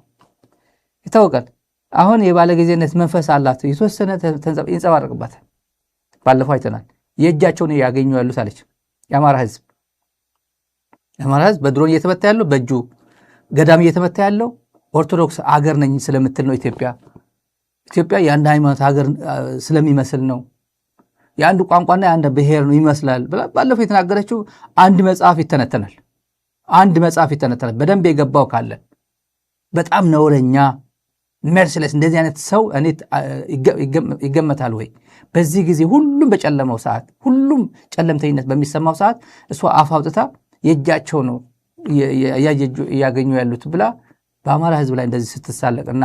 ይታወቃል። አሁን የባለጊዜነት መንፈስ አላት የተወሰነ ይንጸባረቅባታል። ባለፈው አይተናል። የእጃቸውን ያገኙ ያሉት አለች የአማራ ህዝብ በድሮን እየተመታ ያለው በእጁ ገዳም እየተመታ ያለው ኦርቶዶክስ አገር ነኝ ስለምትል ነው። ኢትዮጵያ የአንድ ሃይማኖት ሀገር ስለሚመስል ነው። የአንድ ቋንቋና የአንድ ብሔር ነው ይመስላል። ባለፈው የተናገረችው አንድ መጽሐፍ ይተነተናል። በደንብ የገባው ካለ በጣም ነውረኛ ሜርሲለስ እንደዚህ አይነት ሰው እኔ ይገመታል ወይ? በዚህ ጊዜ ሁሉም በጨለመው ሰዓት ሁሉም ጨለምተኝነት በሚሰማው ሰዓት እሷ አፍ አውጥታ የእጃቸው ነው ያገኙ ያሉት ብላ በአማራ ህዝብ ላይ እንደዚህ ስትሳለቅና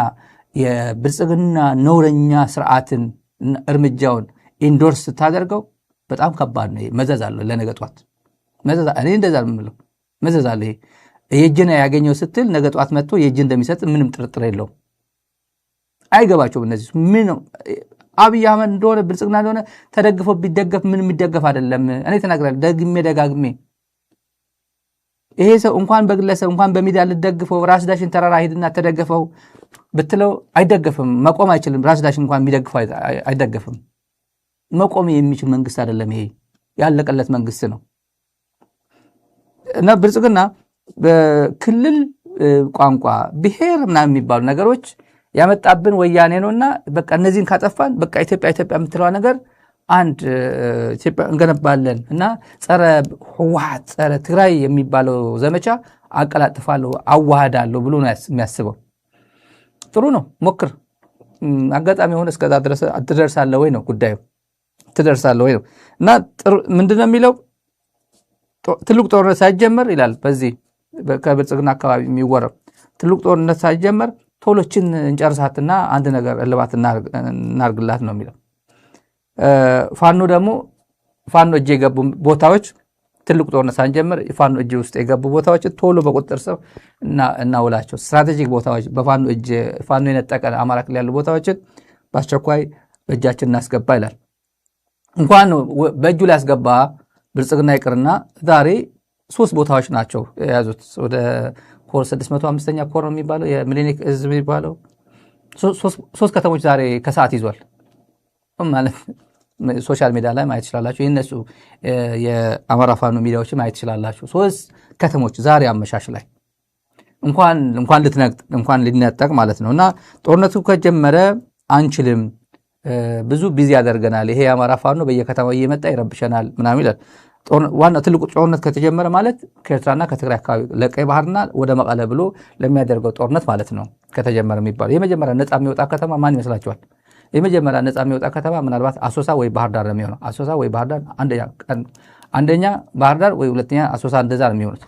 የብልጽግና ነውረኛ ስርዓትን እርምጃውን ኢንዶርስ ስታደርገው በጣም ከባድ ነው። መዘዝ አለው ለነገ ጧት እኔ እንደዛ የምለው መዘዝ አለ። የእጅን ያገኘው ስትል ነገ ጧት መጥቶ የእጅ እንደሚሰጥ ምንም ጥርጥር የለውም። አይገባቸውም እነዚህ ምን አብይ አህመድ እንደሆነ ብልጽግና እንደሆነ ተደግፎ ቢደገፍ ምን የሚደገፍ አይደለም። እኔ ተናግራለሁ ደጋግሜ ይሄ ሰው እንኳን በግለሰብ እንኳን በሚዲያ ልደግፈው ራስ ዳሽን ተራራ ሄድና ተደገፈው ብትለው አይደገፍም። መቆም አይችልም። ራስ ዳሽን እንኳን የሚደግፈው አይደገፍም። መቆም የሚችል መንግስት አይደለም። ይሄ ያለቀለት መንግስት ነው። እና ብልጽግና በክልል ቋንቋ ብሔር ምናምን የሚባሉ ነገሮች ያመጣብን ወያኔ ነውና በቃ እነዚህን ካጠፋን በቃ ኢትዮጵያ የምትለው ነገር አንድ ኢትዮጵያ እንገነባለን እና ጸረ ህወሓት ጸረ ትግራይ የሚባለው ዘመቻ አቀላጥፋለሁ አዋሃዳለሁ ብሎ ነው የሚያስበው። ጥሩ ነው ሞክር። አጋጣሚ ሆነ እስከዛ ድረስ ትደርሳለህ ወይ ነው ጉዳዩ። ትደርሳለህ ወይ ነው እና ምንድነው የሚለው ትልቅ ጦርነት ሳይጀመር ይላል። በዚህ ከብልጽግና አካባቢ የሚወራው ትልቅ ጦርነት ሳይጀመር ቶሎችን እንጨርሳትና አንድ ነገር እልባት እናርግላት ነው የሚለው። ፋኖ እጅ የገቡ ቦታዎች ትልቅ ጦርነት ሳንጀምር ፋኖ እጅ ውስጥ የገቡ ቦታዎች ቶሎ በቁጥጥር ስር እናውላቸው። ስትራቴጂክ ቦታዎች በፋኖ እጅ ፋኖ የነጠቀ አማራ ክልል ያሉ ቦታዎችን በአስቸኳይ በእጃችን እናስገባ ይላል። እንኳን በእጁ ላይ ያስገባ ብልጽግና ይቅርና ዛሬ 3 ቦታዎች ናቸው የያዙት። ወደ ኮር 605ኛ ኮር ነው የሚባለው የሚሊኒክ እዝ የሚባለው 3 ከተሞች ዛሬ ከሰዓት ይዟል ማለት ሶሻል ሚዲያ ላይ ማየት ይችላላችሁ። የነሱ የአማራ ፋኖ ሚዲያዎች ማየት ይችላላችሁ። 3 ከተሞች ዛሬ አመሻሽ ላይ እንኳን ልትነቅጥ እንኳን ሊነጠቅ ማለት ነውና ጦርነቱ ከጀመረ አንችልም ብዙ ቢዚ ያደርገናል ይሄ የአማራ ፋኖ በየከተማው እየመጣ ይረብሸናል ምናምን ይላል ዋና ትልቁ ጦርነት ከተጀመረ ማለት ከኤርትራና ከትግራይ አካባቢ ለቀይ ባህርና ወደ መቀለ ብሎ ለሚያደርገው ጦርነት ማለት ነው ከተጀመረ የሚባል የመጀመሪያ ነፃ የሚወጣ ከተማ ማን ይመስላችኋል የመጀመሪያ ነፃ የሚወጣ ከተማ ምናልባት አሶሳ ወይ ባህር ዳር ነው የሚሆነው አሶሳ ወይ ባህር ዳር አንደኛ ባህር ዳር ወይ ሁለተኛ አሶሳ እንደዛ ነው የሚሆኑት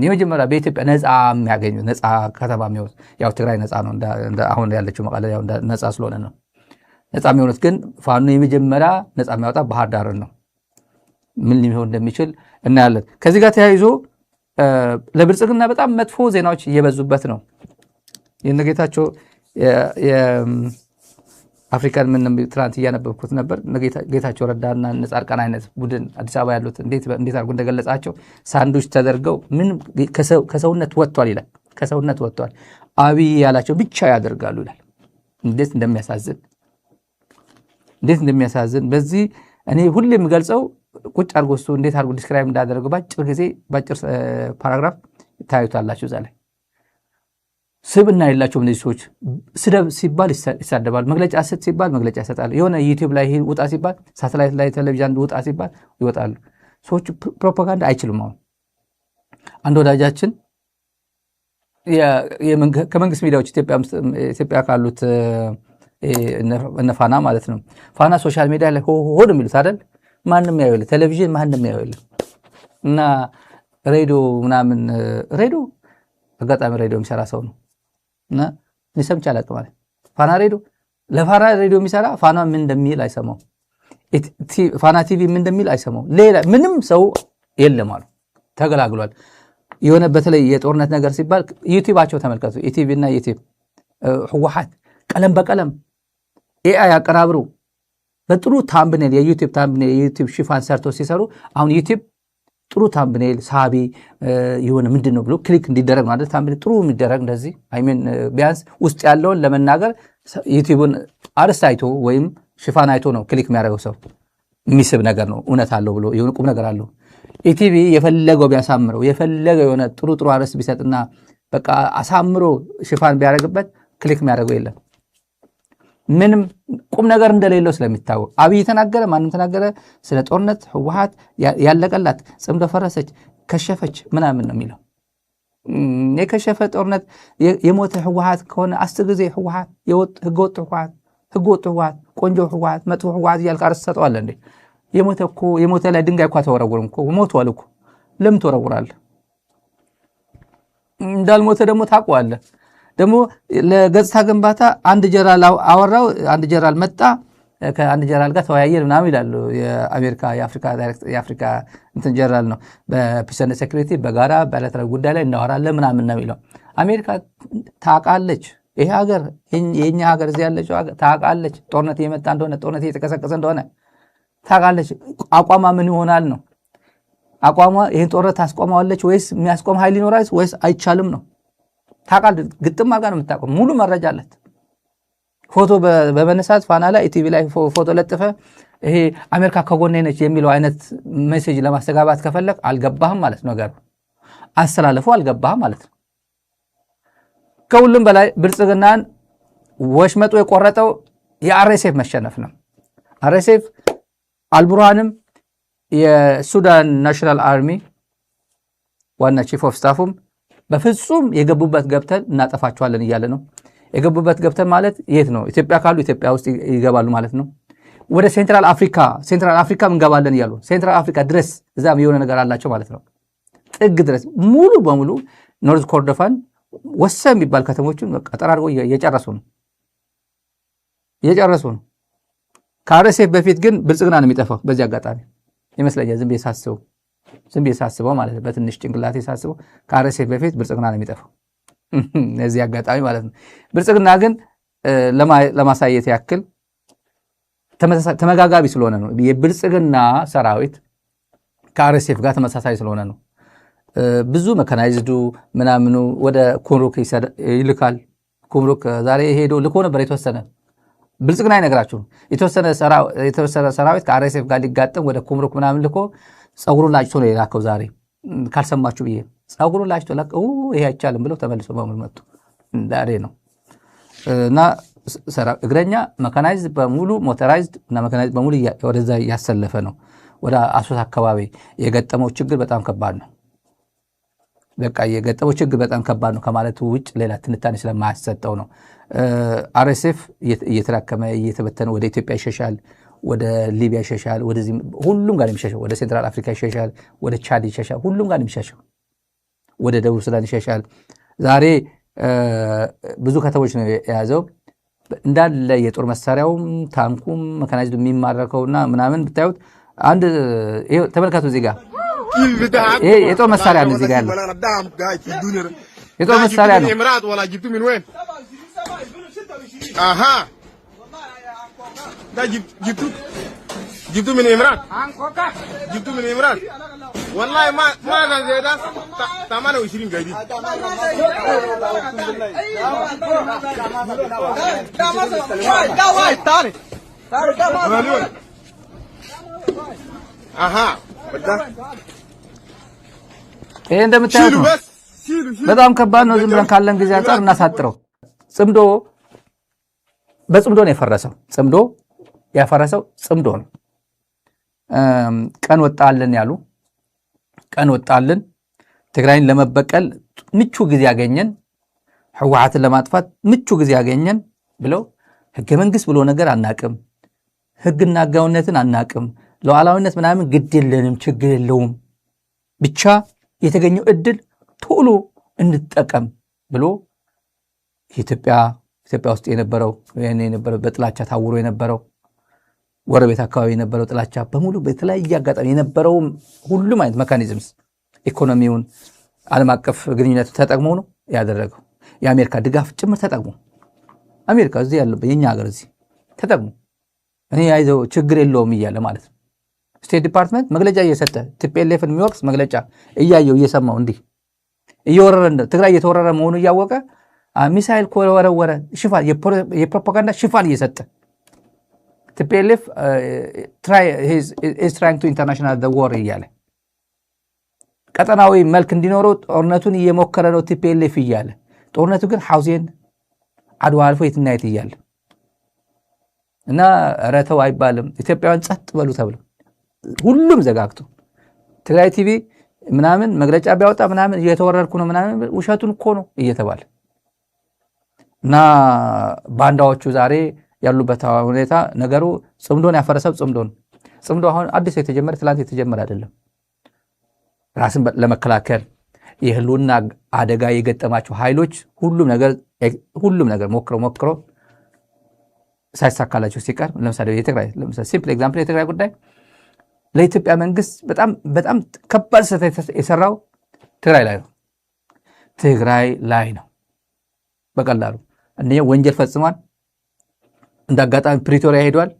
የመጀመሪያ በኢትዮጵያ ነፃ የሚያገኙ ነፃ ከተማ የሚሆኑት ያው ትግራይ ነፃ ነው አሁን ያለችው መቀለ ያው ነፃ ስለሆነ ነው ነፃ የሚሆኑት ግን ፋኖ የመጀመሪያ ነፃ የሚያወጣ ባህር ዳር ነው ምን ሊሆን እንደሚችል እናያለን ከዚህ ጋር ተያይዞ ለብልጽግና በጣም መጥፎ ዜናዎች እየበዙበት ነው የነጌታቸው የአፍሪካን ምን ትራንት ያነበብኩት ነበር ጌታቸው ረዳና ነጻርቃን አይነት ቡድን አዲስ አበባ ያሉት እንዴት አድርጎ እንደገለጻቸው ሳንዱች ተደርገው ምን ከሰውነት ወጥቷል ይላል ከሰውነት ወጥቷል አብይ ያላቸው ብቻ ያደርጋሉ ይላል እንዴት እንደሚያሳዝን በዚህ እኔ ሁሌ የምገልጸው ቁጭ አድርጎ እሱ እንዴት አድርጎ ዲስክራይብ እንዳደረገው ባጭር ጊዜ ባጭር ፓራግራፍ ታዩታላችሁ እዛ ላይ ስብና የላቸውም እነዚህ ሰዎች ስደብ ሲባል ይሳደባል መግለጫ ሰጥ ሲባል መግለጫ ይሰጣሉ የሆነ ዩቲዩብ ላይ ውጣ ሲባል ሳተላይት ላይ ቴሌቪዥን ውጣ ሲባል ይወጣሉ ሰዎች ፕሮፓጋንዳ አይችሉም አሁን አንድ ወዳጃችን ከመንግስት ሚዲያዎች ኢትዮጵያ ካሉት እነፋና ማለት ነው ፋና ሶሻል ሚዲያ ላይ ሆድ የሚሉት አይደል ማንንም ያየው ቴሌቪዥን ማንንም ያየው እና ሬዲዮ ምናምን ሬዲዮ አጋጣሚ ሬዲዮ የሚሰራ ሰው ነው እና ሊሰምቻ አላቅ ማለት ፋና ሬዲዮ ለፋና ሬዲዮ የሚሰራ ፋና ምን እንደሚል አይሰማው ፋና ቲቪ ምን እንደሚል አይሰማው ሌላ ምንም ሰው የለም አሉ ተገላግሏል የሆነ በተለይ የጦርነት ነገር ሲባል ዩቲዩባቸው ተመልከቱ ኢቲቪ እና ዩቲዩብ ህወሓት ቀለም በቀለም ኤአይ አቀራብሩ በጥሩ ታምብኔል የዩቲዩብ ታምብኔል የዩቲዩብ ሽፋን ሰርቶ ሲሰሩ አሁን ዩቲዩብ ጥሩ ታምብኔል ሳቢ የሆነ ምንድነው ብሎ ክሊክ እንዲደረግ ማለት ታምብኔል ጥሩ የሚደረግ እንደዚህ አይ ሚን ቢያንስ ውስጥ ያለውን ለመናገር ዩቲዩብን አርዕስት አይቶ ወይም ሽፋን አይቶ ነው ክሊክ የሚያደርገው ሰው የሚስብ ነገር ነው እውነት አለው ብሎ የሆነ ቁም ነገር አለው ኢቲቪ የፈለገው ቢያሳምረው የፈለገው የሆነ ጥሩ አርዕስት ቢሰጥና በቃ አሳምሮ ሽፋን ቢያደርግበት ክሊክ የሚያደርገው የለም ምንም ቁም ነገር እንደሌለው ስለሚታወቅ አብይ ተናገረ ማንም ተናገረ ስለ ጦርነት ህወሓት ያለቀላት ጽምዶ ፈረሰች ከሸፈች ምናምን ነው የሚለው የከሸፈ ጦርነት የሞተ ህወሓት ከሆነ 10 ጊዜ ህወሓት ህገወጥ ህወሓት ቆንጆ ህወሓት መጥፎ ህወሓት ያልቃርስ ሰጠዋል እንዴ የሞተ ላይ ድንጋይ እንኳን ተወረወረም እኮ ሞቷል እኮ ለምን ተወረወራል እንዳልሞተ ደግሞ ታውቀዋለህ ደግሞ ለገጽታ ግንባታ አንድ ጀነራል አወራው አንድ ጀነራል መጣ ከአንድ ጀነራል ጋር ተወያየን ምናምን ይላሉ የአሜሪካ የአፍሪካ እንትን ጀነራል ነው በፒስ ኤንድ ሴኩሪቲ በጋራ ባለተራ ጉዳይ ላይ እናወራለን ምናምን ነው የሚለው አሜሪካ ታውቃለች ይሄ ሀገር የኛ ሀገር እዚህ ያለችው ሀገር ታውቃለች ጦርነት የመጣ እንደሆነ ጦርነት የተቀሰቀሰ እንደሆነ ታውቃለች አቋማ ምን ይሆናል ነው አቋማ ይሄን ጦርነት ታስቆማለች ወይስ የሚያስቆም ኃይል ይኖራል ወይስ አይቻልም ነው ታቃል ግጥም አድርጋ ነው የምታውቀው ሙሉ መረጃ አላት ፎቶ በመነሳት ፋና ላይ ኢቲቪ ላይ ፎቶ ለጥፈ ይሄ አሜሪካ ከጎኔ ነች የሚለው አይነት ሜሴጅ ለማስተጋባት ከፈለክ አልገባህም ማለት ነው ነገር አስተላልፎ አልገባህም ማለት ነው ከሁሉም በላይ ብልጽግናን ወሽመጡ የቆረጠው የአርኤስኤፍ መሸነፍ ነው አርኤስኤፍ አልቡርሃንም የሱዳን ናሽናል አርሚ ዋና ቺፍ ኦፍ ስታፉም በፍጹም የገቡበት ገብተን እናጠፋቸዋለን እያለ ነው የገቡበት ገብተን ማለት የት ነው ኢትዮጵያ ካሉ ኢትዮጵያ ውስጥ ይገባሉ ማለት ነው ወደ ሴንትራል አፍሪካ እንገባለን እያሉ ሴንትራል አፍሪካ ድረስ እዛም የሆነ ነገር አላቸው ማለት ነው ጥግ ድረስ ሙሉ በሙሉ ኖርዝ ኮርዶፋን ወሰን የሚባል ከተሞችን በቃ ጠራርጎ እየጨረሱ ነው ከአርኤስኤፍ በፊት ግን ብልጽግና ነው የሚጠፋው በዚህ አጋጣሚ ይመስለኛል ዝም ብዬ ሳስበው ማለት ነው በትንሽ ጭንቅላቴ ሳስበው ከአርኤስኤፍ በፊት ብልጽግና ነው የሚጠፋው እዚህ አጋጣሚ ማለት ነው ብልጽግና ግን ለማሳየት ያክል ተመጋጋቢ ስለሆነ ነው የብልጽግና ሰራዊት ከአርኤስኤፍ ጋር ተመሳሳይ ስለሆነ ነው ብዙ መካናይዝዱ ምናምኑ ወደ ኩምሩክ ይልካል ኩምሩክ ዛሬ ሄዶ ልኮ ነበር የተወሰነ ብልጽግና ይነግራችሁ የተወሰነ ሰራዊት ከአርኤስኤፍ ጋር ሊጋጠም ወደ ኩምሩክ ምናምን ልኮ ጸጉሩን ላጭቶ ነው የላከው ዛሬ ካልሰማችሁ ብዬ ጸጉሩን ላጭቶ ለቀው ይሄ አይቻልም ብለው ተመልሶ በሙሉ መጡ። ዛሬ ነው እና እግረኛ መካናይዝድ በሙሉ ሞተራይዝድ እና መካናይዝድ በሙሉ ወደዛ ያሰለፈ ነው። ወደ አሶሳ አካባቢ የገጠመው ችግር በጣም ከባድ ነው። በቃ የገጠመው ችግር በጣም ከባድ ነው ከማለቱ ውጭ ሌላ ትንታኔ ስለማያሰጠው ነው። አርኤስኤፍ እየተራከመ እየተበተነ ወደ ኢትዮጵያ ይሸሻል፣ ወደ ሊቢያ ይሸሻል፣ ወደዚህ ሁሉም ጋር የሚሸሻል፣ ወደ ሴንትራል አፍሪካ ይሸሻል፣ ወደ ቻድ ይሸሻል፣ ሁሉም ጋር የሚሸሻል፣ ወደ ደቡብ ሱዳን ይሸሻል። ዛሬ ብዙ ከተሞች ነው የያዘው። እንዳለ የጦር መሳሪያውም ታንኩም መካናይዝድ የሚማረከውና ምናምን ብታዩት አንድ ተመልከቱ። እዚህ ጋር ይሄ የጦር መሳሪያ ነው። እዚህ ጋር ያለው የጦር መሳሪያ ነው። اها ده جبتو من إمران جبتو من إمران والله ما كان زي ده 28 قاعدين اها ይሄ እንደምታዩት በጣም ከባድ ነው። ዝም ብለን ካለን ጊዜ አንፃር እናሳጥረው። ጽምዶ በጽምዶ ነው የፈረሰው። ጽምዶ ያፈረሰው ጽምዶ ነው። ቀን ወጣልን ያሉ ቀን ወጣልን ትግራይን ለመበቀል ምቹ ጊዜ ያገኘን ህወሓትን ለማጥፋት ምቹ ጊዜ ያገኘን ብለው ህገ መንግስት ብሎ ነገር አናቅም፣ ህግና ህጋዊነትን አናቅም፣ ሉዓላዊነት ምናምን ግድ የለንም፣ ችግር የለውም፣ ብቻ የተገኘው እድል ቶሎ እንጠቀም ብሎ ኢትዮጵያ ውስጥ የነበረው በጥላቻ ታውሮ የነበረው ጎረቤት አካባቢ የነበረው ጥላቻ በሙሉ በተለያየ አጋጣሚ የነበረው ሁሉም አይነት ሜካኒዝምስ ኢኮኖሚውን ዓለም አቀፍ ግንኙነቱ ተጠቅሞ ነው ያደረገው። የአሜሪካ ድጋፍ ጭምር ተጠቅሞ አሜሪካ እዚህ ያለው የኛ ሀገር እዚህ ተጠቅሞ እኔ አይዘው ችግር የለውም እያለ ማለት ነው። ስቴት ዲፓርትመንት መግለጫ እየሰጠ ቲፒኤልኤፍን የሚወቅስ መግለጫ እያየው እየሰማው እንዲህ እየወረረ ትግራይ እየተወረረ መሆኑ እያወቀ ሚሳኤል ኮወረወረ ሽፋን የፕሮፓጋንዳ ሽፋን እየሰጠ ቲፒኤልኤፍ is trying to international the war እያለ ቀጠናዊ መልክ እንዲኖረው ጦርነቱን እየሞከረ ነው ቲፒኤልኤፍ እያለ ጦርነቱ ግን ሐውዜን አድዋ አልፎ የትናየት እያለ እና ረተው አይባልም ኢትዮጵያውያን ጸጥ በሉ ተብሎ ሁሉም ዘጋግቶ ትግራይ ቲቪ ምናምን መግለጫ ቢያወጣ ምናምን እየተወረርኩ ነው ምናምን ውሸቱን እኮ ነው እየተባለ እና ባንዳዎቹ ዛሬ ያሉበት ሁኔታ ነገሩ ጽምዶን ያፈረሰው ጽምዶ አሁን አዲስ የተጀመረ ትላንት የተጀመረ አይደለም። ራስን ለመከላከል የህልውና አደጋ የገጠማቸው ኃይሎች ሁሉም ነገር ሞክሮ ሳይሳካላቸው ሲቀር ለምሳሌ ሲምፕል ኤግዛምፕል የትግራይ ጉዳይ ለኢትዮጵያ መንግስት በጣም ከባድ ስህተት የሰራው ትግራይ ላይ ነው። በቀላሉ እንደኛ ወንጀል ፈጽሟል። እንዳጋጣሚ ፕሪቶሪያ ሄዷል።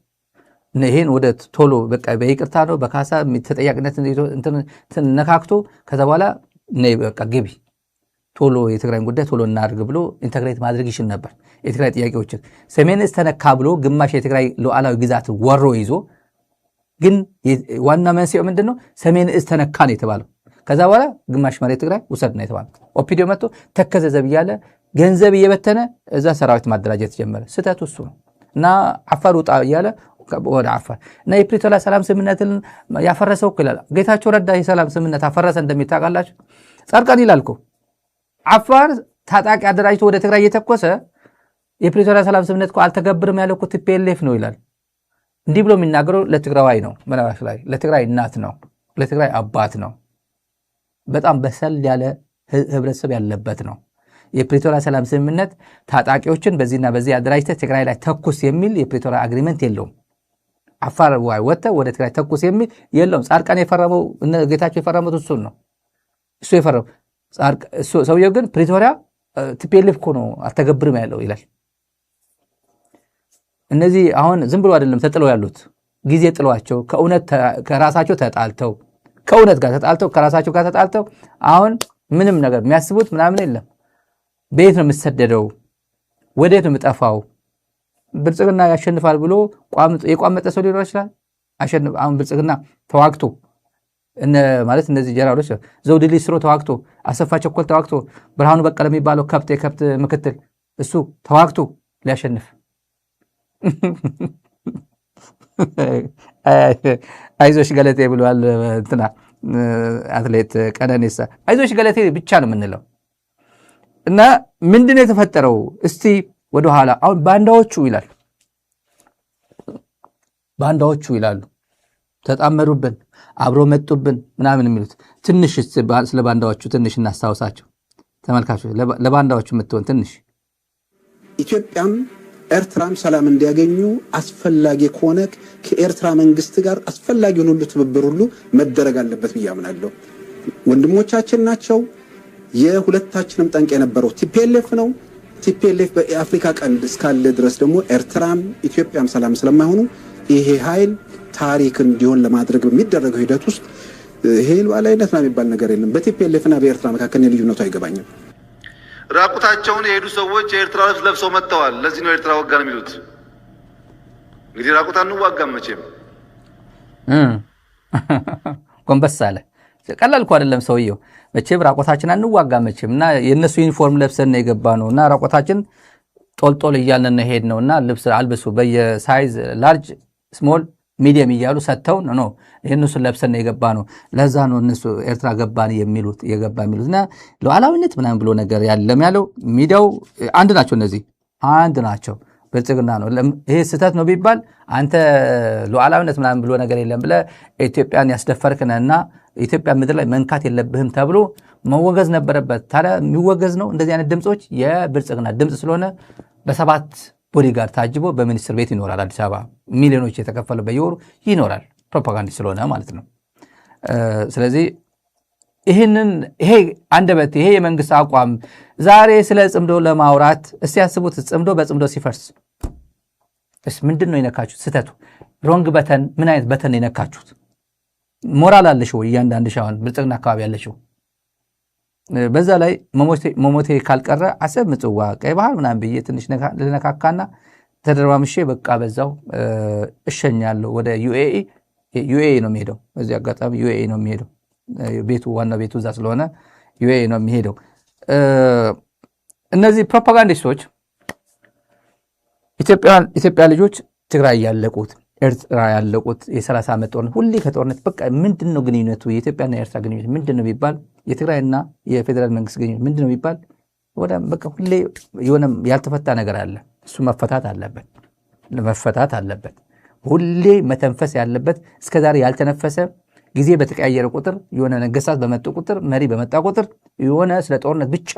ይሄን ወደ ቶሎ በቃ በይቅርታ ነው በካሳ ተጠያቂነት እንትን ነካክቶ ከዛ በኋላ በቃ ግቢ ቶሎ የትግራይን ጉዳይ ቶሎ እናድርግ ብሎ ኢንተግሬት ማድረግ ይችል ነበር። የትግራይ ጥያቄዎችን ሰሜን ተነካ ብሎ ግማሽ የትግራይ ሉዓላዊ ግዛት ወሮ ይዞ ግን ዋና መንስኤው ምንድነው? ሰሜን ተነካ ነው የተባለው። ከዛ በኋላ ግማሽ መሬት ትግራይ ውሰድ ነው የተባለው። ኦፒዲዮ መጥቶ ተከዘዘብ እያለ ገንዘብ እየበተነ እዛ ሰራዊት ማደራጀት ጀመረ። ስህተቱ እሱ ነው እና አፋር ውጣ እያለ ወደ አፋር እና የፕሪቶሪያ ሰላም ስምምነትን ያፈረሰው ይላል ጌታቸው ረዳ። የሰላም ስምምነት አፈረሰ እንደሚታወቃላችሁ ጻድቃን ይላል እኮ አፋር ታጣቂ አደራጅቶ ወደ ትግራይ እየተኮሰ የፕሪቶሪያ ሰላም ስምምነት እኮ አልተገብርም ያለው እኮ ቲፒኤልኤፍ ነው ይላል። እንዲህ ብሎ የሚናገረው ለትግራይ ነው፣ በነገራችን ላይ ለትግራይ እናት ነው፣ ለትግራይ አባት ነው። በጣም በሰል ያለ ህብረተሰብ ያለበት ነው። የፕሪቶሪያ ሰላም ስምምነት ታጣቂዎችን በዚህና በዚህ አደራጅተ ትግራይ ላይ ተኩስ የሚል የፕሪቶሪያ አግሪመንት የለውም። አፋር ወጥተ ወደ ትግራይ ተኩስ የሚል የለውም። ጻድቃን የፈረመው ጌታቸው የፈረመው እሱን ነው። እሱ የፈረመው ሰውየው ግን ፕሪቶሪያ ቲፒኤልኤፍ እኮ ነው አልተገብርም ያለው ይላል። እነዚህ አሁን ዝም ብሎ አይደለም ተጥለው ያሉት ጊዜ ጥሏቸው ከራሳቸው ተጣልተው ከእውነት ጋር ተጣልተው ከራሳቸው ጋር ተጣልተው አሁን ምንም ነገር የሚያስቡት ምናምን የለም። ቤት ነው የምትሰደደው፣ ወዴት ነው የምጠፋው፣ ብልጽግና ያሸንፋል ብሎ የቋመጠ ሰው ሊኖር ይችላል። አሁን ብልጽግና ተዋግቶ ማለት እነዚህ ጀነራሎች ዘውድ ሊስትሮ ተዋግቶ አሰፋ ቸኮል ተዋግቶ ብርሃኑ በቀለ የሚባለው የከብት ምክትል እሱ ተዋግቶ ሊያሸንፍ አይዞሽ ገለቴ ብሏል እንትና አትሌት ቀነኒሳ አይዞሽ ገለቴ ብቻ ነው የምንለው። እና ምንድነው የተፈጠረው? እስቲ ወደኋላ አሁን ባንዳዎቹ ይላሉ ተጣመሩብን፣ አብሮ መጡብን ምናምን የሚሉት ትንሽ ስለ ባንዳዎቹ ትንሽ እናስታውሳቸው ተመልካቾች። ለባንዳዎቹ የምትሆን ትንሽ ኢትዮጵያም ኤርትራም ሰላም እንዲያገኙ አስፈላጊ ከሆነ ከኤርትራ መንግስት ጋር አስፈላጊውን ሁሉ ትብብር ሁሉ መደረግ አለበት ብዬ አምናለሁ። ወንድሞቻችን ናቸው። የሁለታችንም ጠንቅ የነበረው ቲፒኤልኤፍ ነው። ቲፒኤልኤፍ በአፍሪካ ቀንድ እስካለ ድረስ ደግሞ ኤርትራም ኢትዮጵያም ሰላም ስለማይሆኑ ይሄ ኃይል ታሪክ እንዲሆን ለማድረግ በሚደረገው ሂደት ውስጥ ይሄ ባላይነት ነው የሚባል ነገር የለም። በቲፒኤልኤፍ እና በኤርትራ መካከል ልዩነቱ አይገባኝም። ራቁታቸውን የሄዱ ሰዎች የኤርትራ ልብስ ለብሰው መጥተዋል። ለዚህ ነው ኤርትራ ወጋን የሚሉት። እንግዲህ ራቁታ እንዋጋም መቼም ጎንበስ አለ። ቀላል እኮ አይደለም ሰውየው። መቼም ራቆታችን አንዋጋም መቼም እና የነሱ ዩኒፎርም ለብሰን የገባ ነውና ራቆታችን ጦልጦል እያልን ነው ሄድ ነውና ልብስ አልብሱ በየሳይዝ ላርጅ ስሞል ሚዲየም እያሉ ሰጥተው ነው የነሱን ለብሰን የገባ ነው። ለዛ ነው እነሱ ኤርትራ ገባን የሚሉትና ሉዓላዊነት ምናምን ብሎ ነገር ያለም ያለው ሚዲያው አንድ ናቸው። እነዚህ አንድ ናቸው። ብልጽግና ነው። ይሄ ስህተት ነው ቢባል አንተ ሉዓላዊነት ምናምን ብሎ ነገር የለም ብለህ ኢትዮጵያን ያስደፈርክነና ኢትዮጵያ ምድር ላይ መንካት የለብህም ተብሎ መወገዝ ነበረበት። ታዲያ የሚወገዝ ነው። እንደዚህ አይነት ድምጾች የብልጽግና ድምጽ ስለሆነ በሰባት ቦዲጋርድ ታጅቦ በሚኒስትር ቤት ይኖራል። አዲስ አበባ ሚሊዮኖች የተከፈለ በየወሩ ይኖራል። ፕሮፓጋንዳ ስለሆነ ማለት ነው። ስለዚህ ይሄ አንደበት ይሄ የመንግስት አቋም ዛሬ ስለ ጽምዶ ለማውራት እስቲ ያስቡት። ጽምዶ በጽምዶ ሲፈርስ ምንድን ነው የነካችሁት? ስህተቱ ሮንግ በተን ምን አይነት በተን የነካችሁት? ሞራል አለሽ ወይ? እያንዳንድ ሻውን ብልጽግና አካባቢ ያለሽው በዛ ላይ መሞቴ ካልቀረ አሰብ ምጽዋ ቀይ ባህር ምናምን ብዬ ትንሽ ልነካካና ተደርባምሼ በቃ በዛው እሸኛለሁ ወደ ዩኤኢ ነው የሚሄደው። በዚህ አጋጣሚ ዩኤኢ ነው የሚሄደው። ቤቱ ዋና ቤቱ እዛ ስለሆነ ዩኤኢ ነው የሚሄደው። እነዚህ ፕሮፓጋንዲስቶች ኢትዮጵያ ልጆች ትግራይ ያለቁት ኤርትራ ያለቁት የ30 ዓመት ጦርነት ሁሌ ከጦርነት በቃ ምንድነው ግንኙነቱ? የኢትዮጵያና የኤርትራ ግንኙነት ምንድነው ቢባል የትግራይና የፌደራል መንግስት ግንኙነት ምንድነው ቢባል ወደ በቃ ሁሌ የሆነ ያልተፈታ ነገር አለ። እሱ መፈታት አለበት። ሁሌ መተንፈስ ያለበት እስከዛሬ ያልተነፈሰ ጊዜ በተቀያየረ ቁጥር የሆነ ነገስታት በመጡ ቁጥር መሪ በመጣ ቁጥር የሆነ ስለ ጦርነት ብቻ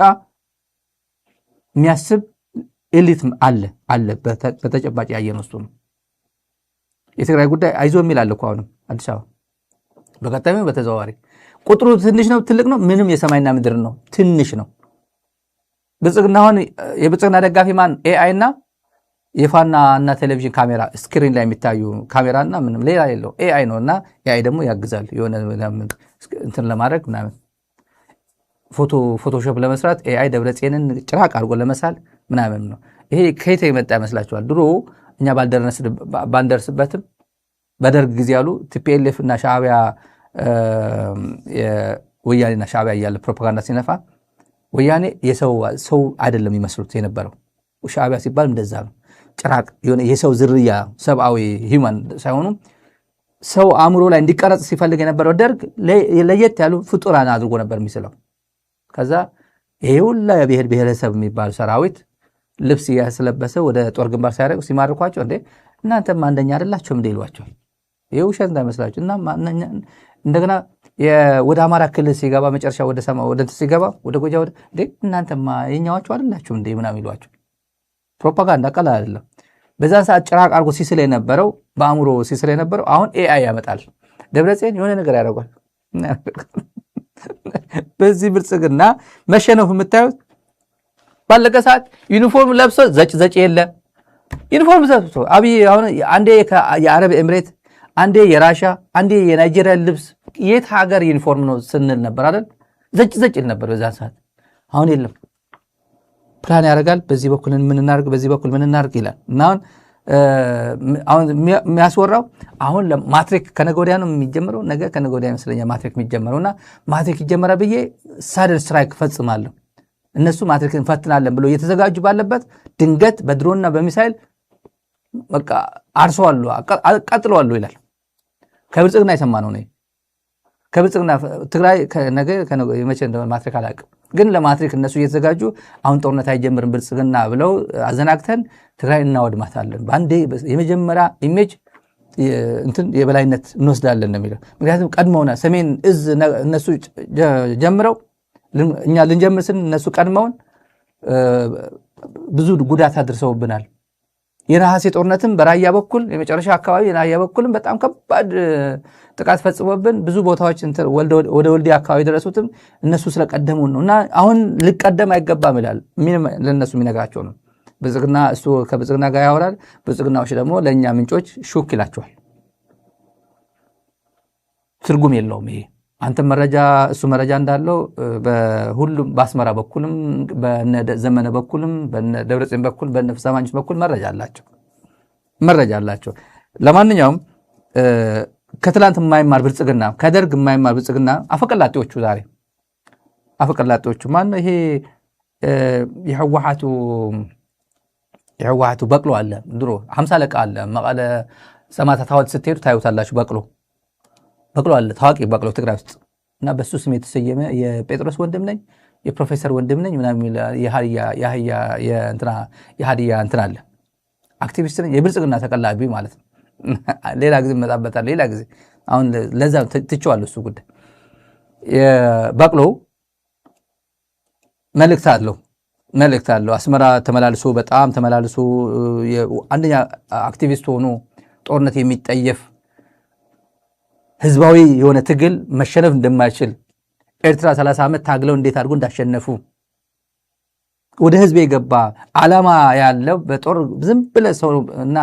የሚያስብ ኤሊት አለ በተጨባጭ ያየነው እሱ ነው። የትግራይ ጉዳይ አይዞ የሚል አለ እኮ አሁንም አዲስ አበባ በቀጣዩ በተዘዋዋሪ ቁጥሩ ትንሽ ነው ትልቅ ነው ምንም የሰማይና ምድር ነው ትንሽ ነው። ብልጽግና አሁን የብልጽግና ደጋፊ ማን ኤአይ እና የፋና እና ቴሌቪዥን ካሜራ ስክሪን ላይ የሚታዩ ካሜራና ምንም ሌላ የለው ኤአይ ነውና ኤአይ ደግሞ ያግዛል የሆነ እንትን ለማድረግ ምናምን ፎቶሾፕ ለመስራት ኤአይ ደብረጽዮንን ጭራቅ አድርጎ ለመሳል ምናምን ነው። ይሄ ከየት የመጣ ይመስላችኋል? ድሮ እኛ ባልደርስበትም በደርግ ጊዜ ያሉ ቲፒኤልኤፍ እና ሻዕቢያ ወያኔና ሻዕቢያ እያለ ፕሮፓጋንዳ ሲነፋ ወያኔ ሰው አይደለም ይመስሉት የነበረው። ሻዕቢያ ሲባል እንደዛ ነው። ጭራቅ የሆነ የሰው ዝርያ ሰብአዊ ሂውማን ሳይሆኑ ሰው አእምሮ ላይ እንዲቀረጽ ሲፈልግ የነበረው ደርግ ለየት ያሉ ፍጡራን አድርጎ ነበር የሚስለው። ከዛ ይሄ ሁላ የብሔር ብሔረሰብ የሚባል ሰራዊት ልብስ ያስለበሰ ወደ ጦር ግንባር ሲያደርጉ ሲማርኳቸው እንዴ እናንተም አንደኛ አይደላችሁም እንዴ ይሏቸው። ይሄ ውሸት እንዳይመስላችሁ እና እንደገና ወደ አማራ ክልል ሲገባ መጨረሻ ወደ ሲገባ ወደ ጎጃ እንዴ እናንተማ የኛዎቹ አይደላችሁም እንዴ ምናምን ይሏቸው። ፕሮፓጋንዳ ቀላል አይደለም። በዛን ሰዓት ጭራቅ አድርጎ ሲስል የነበረው በአእምሮ ሲስል የነበረው አሁን ኤአይ ያመጣል። ደብረጽዮን የሆነ ነገር ያደርጋል። በዚህ ብልጽግና መሸነፍ የምታዩት ባለቀ ሰዓት ዩኒፎርም ለብሶ ዘጭ የለ ዩኒፎርም ለብሶ አብይ አሁን አንዴ የአረብ ኤምሬት አንዴ የራሻ አንዴ የናይጄሪያ ልብስ የት ሀገር ዩኒፎርም ነው ስንል ነበር አይደል? ዘጭ ነበር በዛን ሰዓት። አሁን የለም። ፕላን ያደርጋል። በዚህ በኩል ምን እናርግ ይላል። እና አሁን አሁን የሚያስወራው አሁን ለማትሪክ ከነገ ወዲያ ነው የሚጀምረው ነገ ከነገ ወዲያ ይመስለኛል ማትሪክ የሚጀምረውና ማትሪክ ይጀምራል ብዬ ሳደር ስትራይክ ፈጽማለሁ እነሱ ማትሪክ እንፈትናለን ብሎ እየተዘጋጁ ባለበት ድንገት በድሮንና በሚሳኤል በቃ አርሰዋሉ አቃጥለዋሉ ይላል ከብልጽግና የሰማነው ነው ከብልጽግና ትግራይ ነገ የመቼ እንደሆነ ማትሪክ አላውቅም ግን ለማትሪክ እነሱ እየተዘጋጁ አሁን ጦርነት አይጀምርም ብልጽግና ብለው አዘናግተን ትግራይ እናወድማታለን ባንዴ የመጀመሪያ ኢሜጅ እንትን የበላይነት እንወስዳለን ነው የሚለው ምክንያቱም ቀድመውና ሰሜን እዝ እነሱ ጀምረው እኛ ልንጀምር ስን እነሱ ቀድመውን ብዙ ጉዳት አድርሰውብናል የነሐሴ ጦርነትም በራያ በኩል የመጨረሻ አካባቢ የራያ በኩልም በጣም ከባድ ጥቃት ፈጽሞብን ብዙ ቦታዎች ወደ ወልዲያ አካባቢ ደረሱትም እነሱ ስለቀደሙ ነውና አሁን ልቀደም አይገባም ይላል ለነሱ የሚነግራቸው ነው ብልጽግና እሱ ከብልጽግና ጋር ያወራል ብልጽግናዎች ደግሞ ለኛ ምንጮች ሹክ ይላቸዋል ትርጉም የለውም ይሄ አንተ መረጃ እሱ መረጃ እንዳለው በሁሉም ባስመራ በኩልም በዘመነ በኩልም በደብረጽዮን በኩል በነፍሳማኞች በኩል መረጃ አላቸው ለማንኛውም ከትላንት የማይማር ብልጽግና ከደርግ የማይማር ብልጽግና አፈቀላጤዎቹ ዛሬ አፈቀላጤዎቹ ማን ይሄ የህወሓቱ በቅሎ አለ ድሮ 50 ለቃ አለ መቀለ ሰማዕታት ሐውልት ስትሄዱ ታዩታላችሁ በቅሎ አለ ታዋቂ በቅሎ ትግራይ ውስጥ እና በሱ ስም የተሰየመ የጴጥሮስ ወንድም ነኝ የፕሮፌሰር ወንድም ነኝ ምናምን የሃዲያ እንትና አለ አክቲቪስት ነኝ የብልጽግና ተቀላቢ ማለት ነው ሌላ ጊዜ መጣበታል ሌላ ጊዜ አሁን ለዛ ትቸዋለሁ እሱ ጉዳይ የበቅሎ መልእክት አለው አስመራ ተመላልሶ በጣም ተመላልሶ አንደኛ አክቲቪስት ሆኖ ጦርነት የሚጠየፍ ህዝባዊ የሆነ ትግል መሸነፍ እንደማይችል ኤርትራ 30 ዓመት ታግለው እንዴት አድርጎ እንዳሸነፉ ወደ ህዝብ የገባ ዓላማ ያለው በጦር ዝም ብለ ሰው እና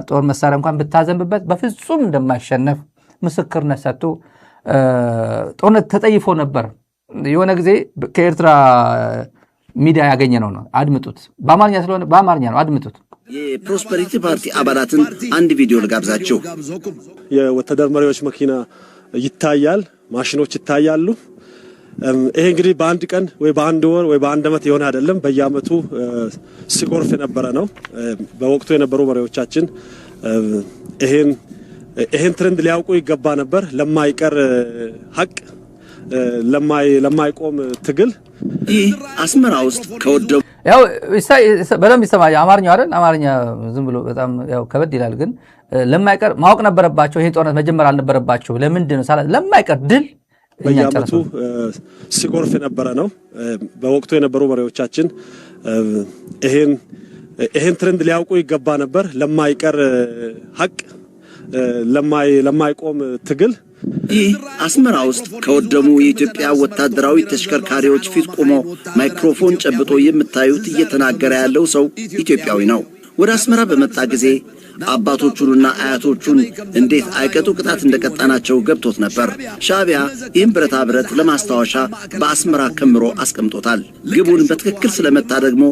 ጦር መሳሪያ እንኳን ብታዘንብበት በፍጹም እንደማይሸነፍ ምስክርነት ሰጥቶ ጦርነት ተጠይፎ ነበር የሆነ ጊዜ ከኤርትራ ሚዲያ ያገኘነው ነው አድምጡት በአማርኛ ስለሆነ በአማርኛ ነው አድምጡት የፕሮስፐሪቲ ፓርቲ አባላትን አንድ ቪዲዮ ልጋብዛችሁ የወታደር መሪዎች መኪና ይታያል ማሽኖች ይታያሉ ይሄ እንግዲህ በአንድ ቀን ወይ በአንድ ወር ወይ በአንድ አመት የሆነ አይደለም በየአመቱ ሲጎርፍ የነበረ ነው በወቅቱ የነበሩ መሪዎቻችን ይሄን ትሬንድ ሊያውቁ ይገባ ነበር ለማይቀር ሀቅ ለማይቆም ትግል ይህ አስመራ ውስጥ ከወደሙ ያው በደንብ ይሰማል አማርኛው አይደል አማርኛ ዝም ብሎ በጣም ያው ከበድ ይላል ግን ለማይቀር ማወቅ ነበረባቸው ይሄን ጦርነት መጀመር አልነበረባቸው ለምንድን ነው ለማይቀር ድል በየአመቱ ሲጎርፍ የነበረ ነው በወቅቱ የነበሩ መሪዎቻችን ይሄን ትሬንድ ሊያውቁ ይገባ ነበር ለማይቀር ሀቅ ለማይቆም ትግል ይህ አስመራ ውስጥ ከወደሙ የኢትዮጵያ ወታደራዊ ተሽከርካሪዎች ፊት ቆሞ ማይክሮፎን ጨብጦ የምታዩት እየተናገረ ያለው ሰው ኢትዮጵያዊ ነው ወደ አስመራ በመጣ ጊዜ አባቶቹንና አያቶቹን እንዴት አይቀጡ ቅጣት እንደቀጣናቸው ገብቶት ነበር ሻዕቢያ ይህን ብረታ ብረት ለማስታወሻ በአስመራ ከምሮ አስቀምጦታል ግቡን በትክክል ስለመታ ደግሞ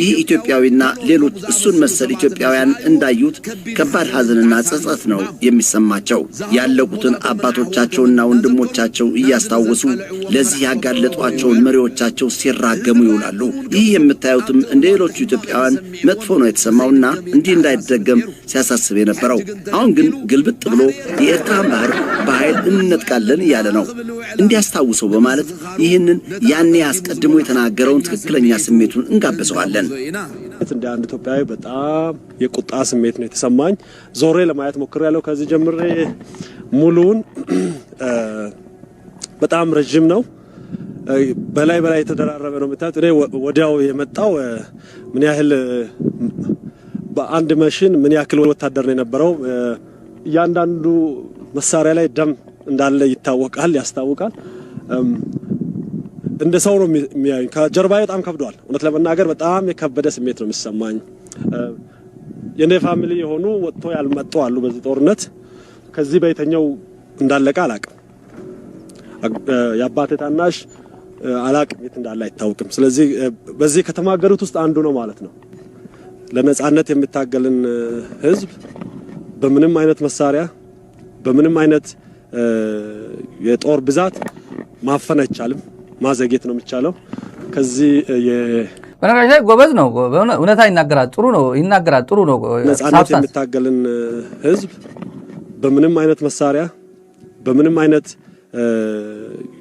ይህ ኢትዮጵያዊና ሌሎች እሱን መሰል ኢትዮጵያውያን እንዳዩት ከባድ ሐዘንና ጸጸት ነው የሚሰማቸው ያለቁትን አባቶቻቸውና ወንድሞቻቸው እያስታወሱ ለዚህ ያጋለጧቸውን መሪዎቻቸው ሲራገሙ ይውላሉ ይህ የምታዩትም እንደ ሌሎች ኢትዮጵያውያን መጥፎ ነው የተሰማውና እንዲህ እንዳይደገም ሲያሳስብ የነበረው አሁን ግን ግልብጥ ብሎ የኤርትራን ባህር በኃይል እንነጥቃለን እያለ ነው እንዲያስታውሰው በማለት ይህንን ያኔ አስቀድሞ የተናገረውን ትክክለኛ ስሜቱን እንጋብዘዋለን እንደ አንድ ኢትዮጵያዊ በጣም የቁጣ ስሜት ነው የተሰማኝ ዞሬ ለማየት ሞክሬያለሁ ከዚህ ጀምሬ ሙሉን በጣም ረጅም ነው በላይ የተደራረበ ነው መጣጥ እኔ ወዲያው የመጣው ምን ያህል በአንድ ማሽን ምን ያክል ወታደር ነው የነበረው ያንዳንዱ መሳሪያ ላይ ደም እንዳለ ያስታውቃል እንደ ሰው ነው የሚያይ ከጀርባዬ በጣም ከብዷል እውነት ለመናገር በጣም የከበደ ስሜት ነው የሚሰማኝ የኔ ፋሚሊ የሆኑ ወጥቶ ያልመጡ አሉ በዚህ ጦርነት ከዚህ በየተኛው እንዳለቀ አላቅም ያባቴ ታናሽ አላቅም የት እንዳለ አይታወቅም ስለዚህ በዚህ ከተማገሩት ውስጥ አንዱ ነው ማለት ነው ለነጻነት የሚታገልን ህዝብ በምንም አይነት መሳሪያ በምንም አይነት የጦር ብዛት ማፈን አይቻልም፣ ማዘግየት ነው የሚቻለው። ከዚህ በነገራችን ላይ ጎበዝ ነው፣ እውነታ ይናገራል፣ ጥሩ ነው ይናገራል፣ ጥሩ ነው። ነጻነት የሚታገልን ህዝብ በምንም አይነት መሳሪያ በምንም አይነት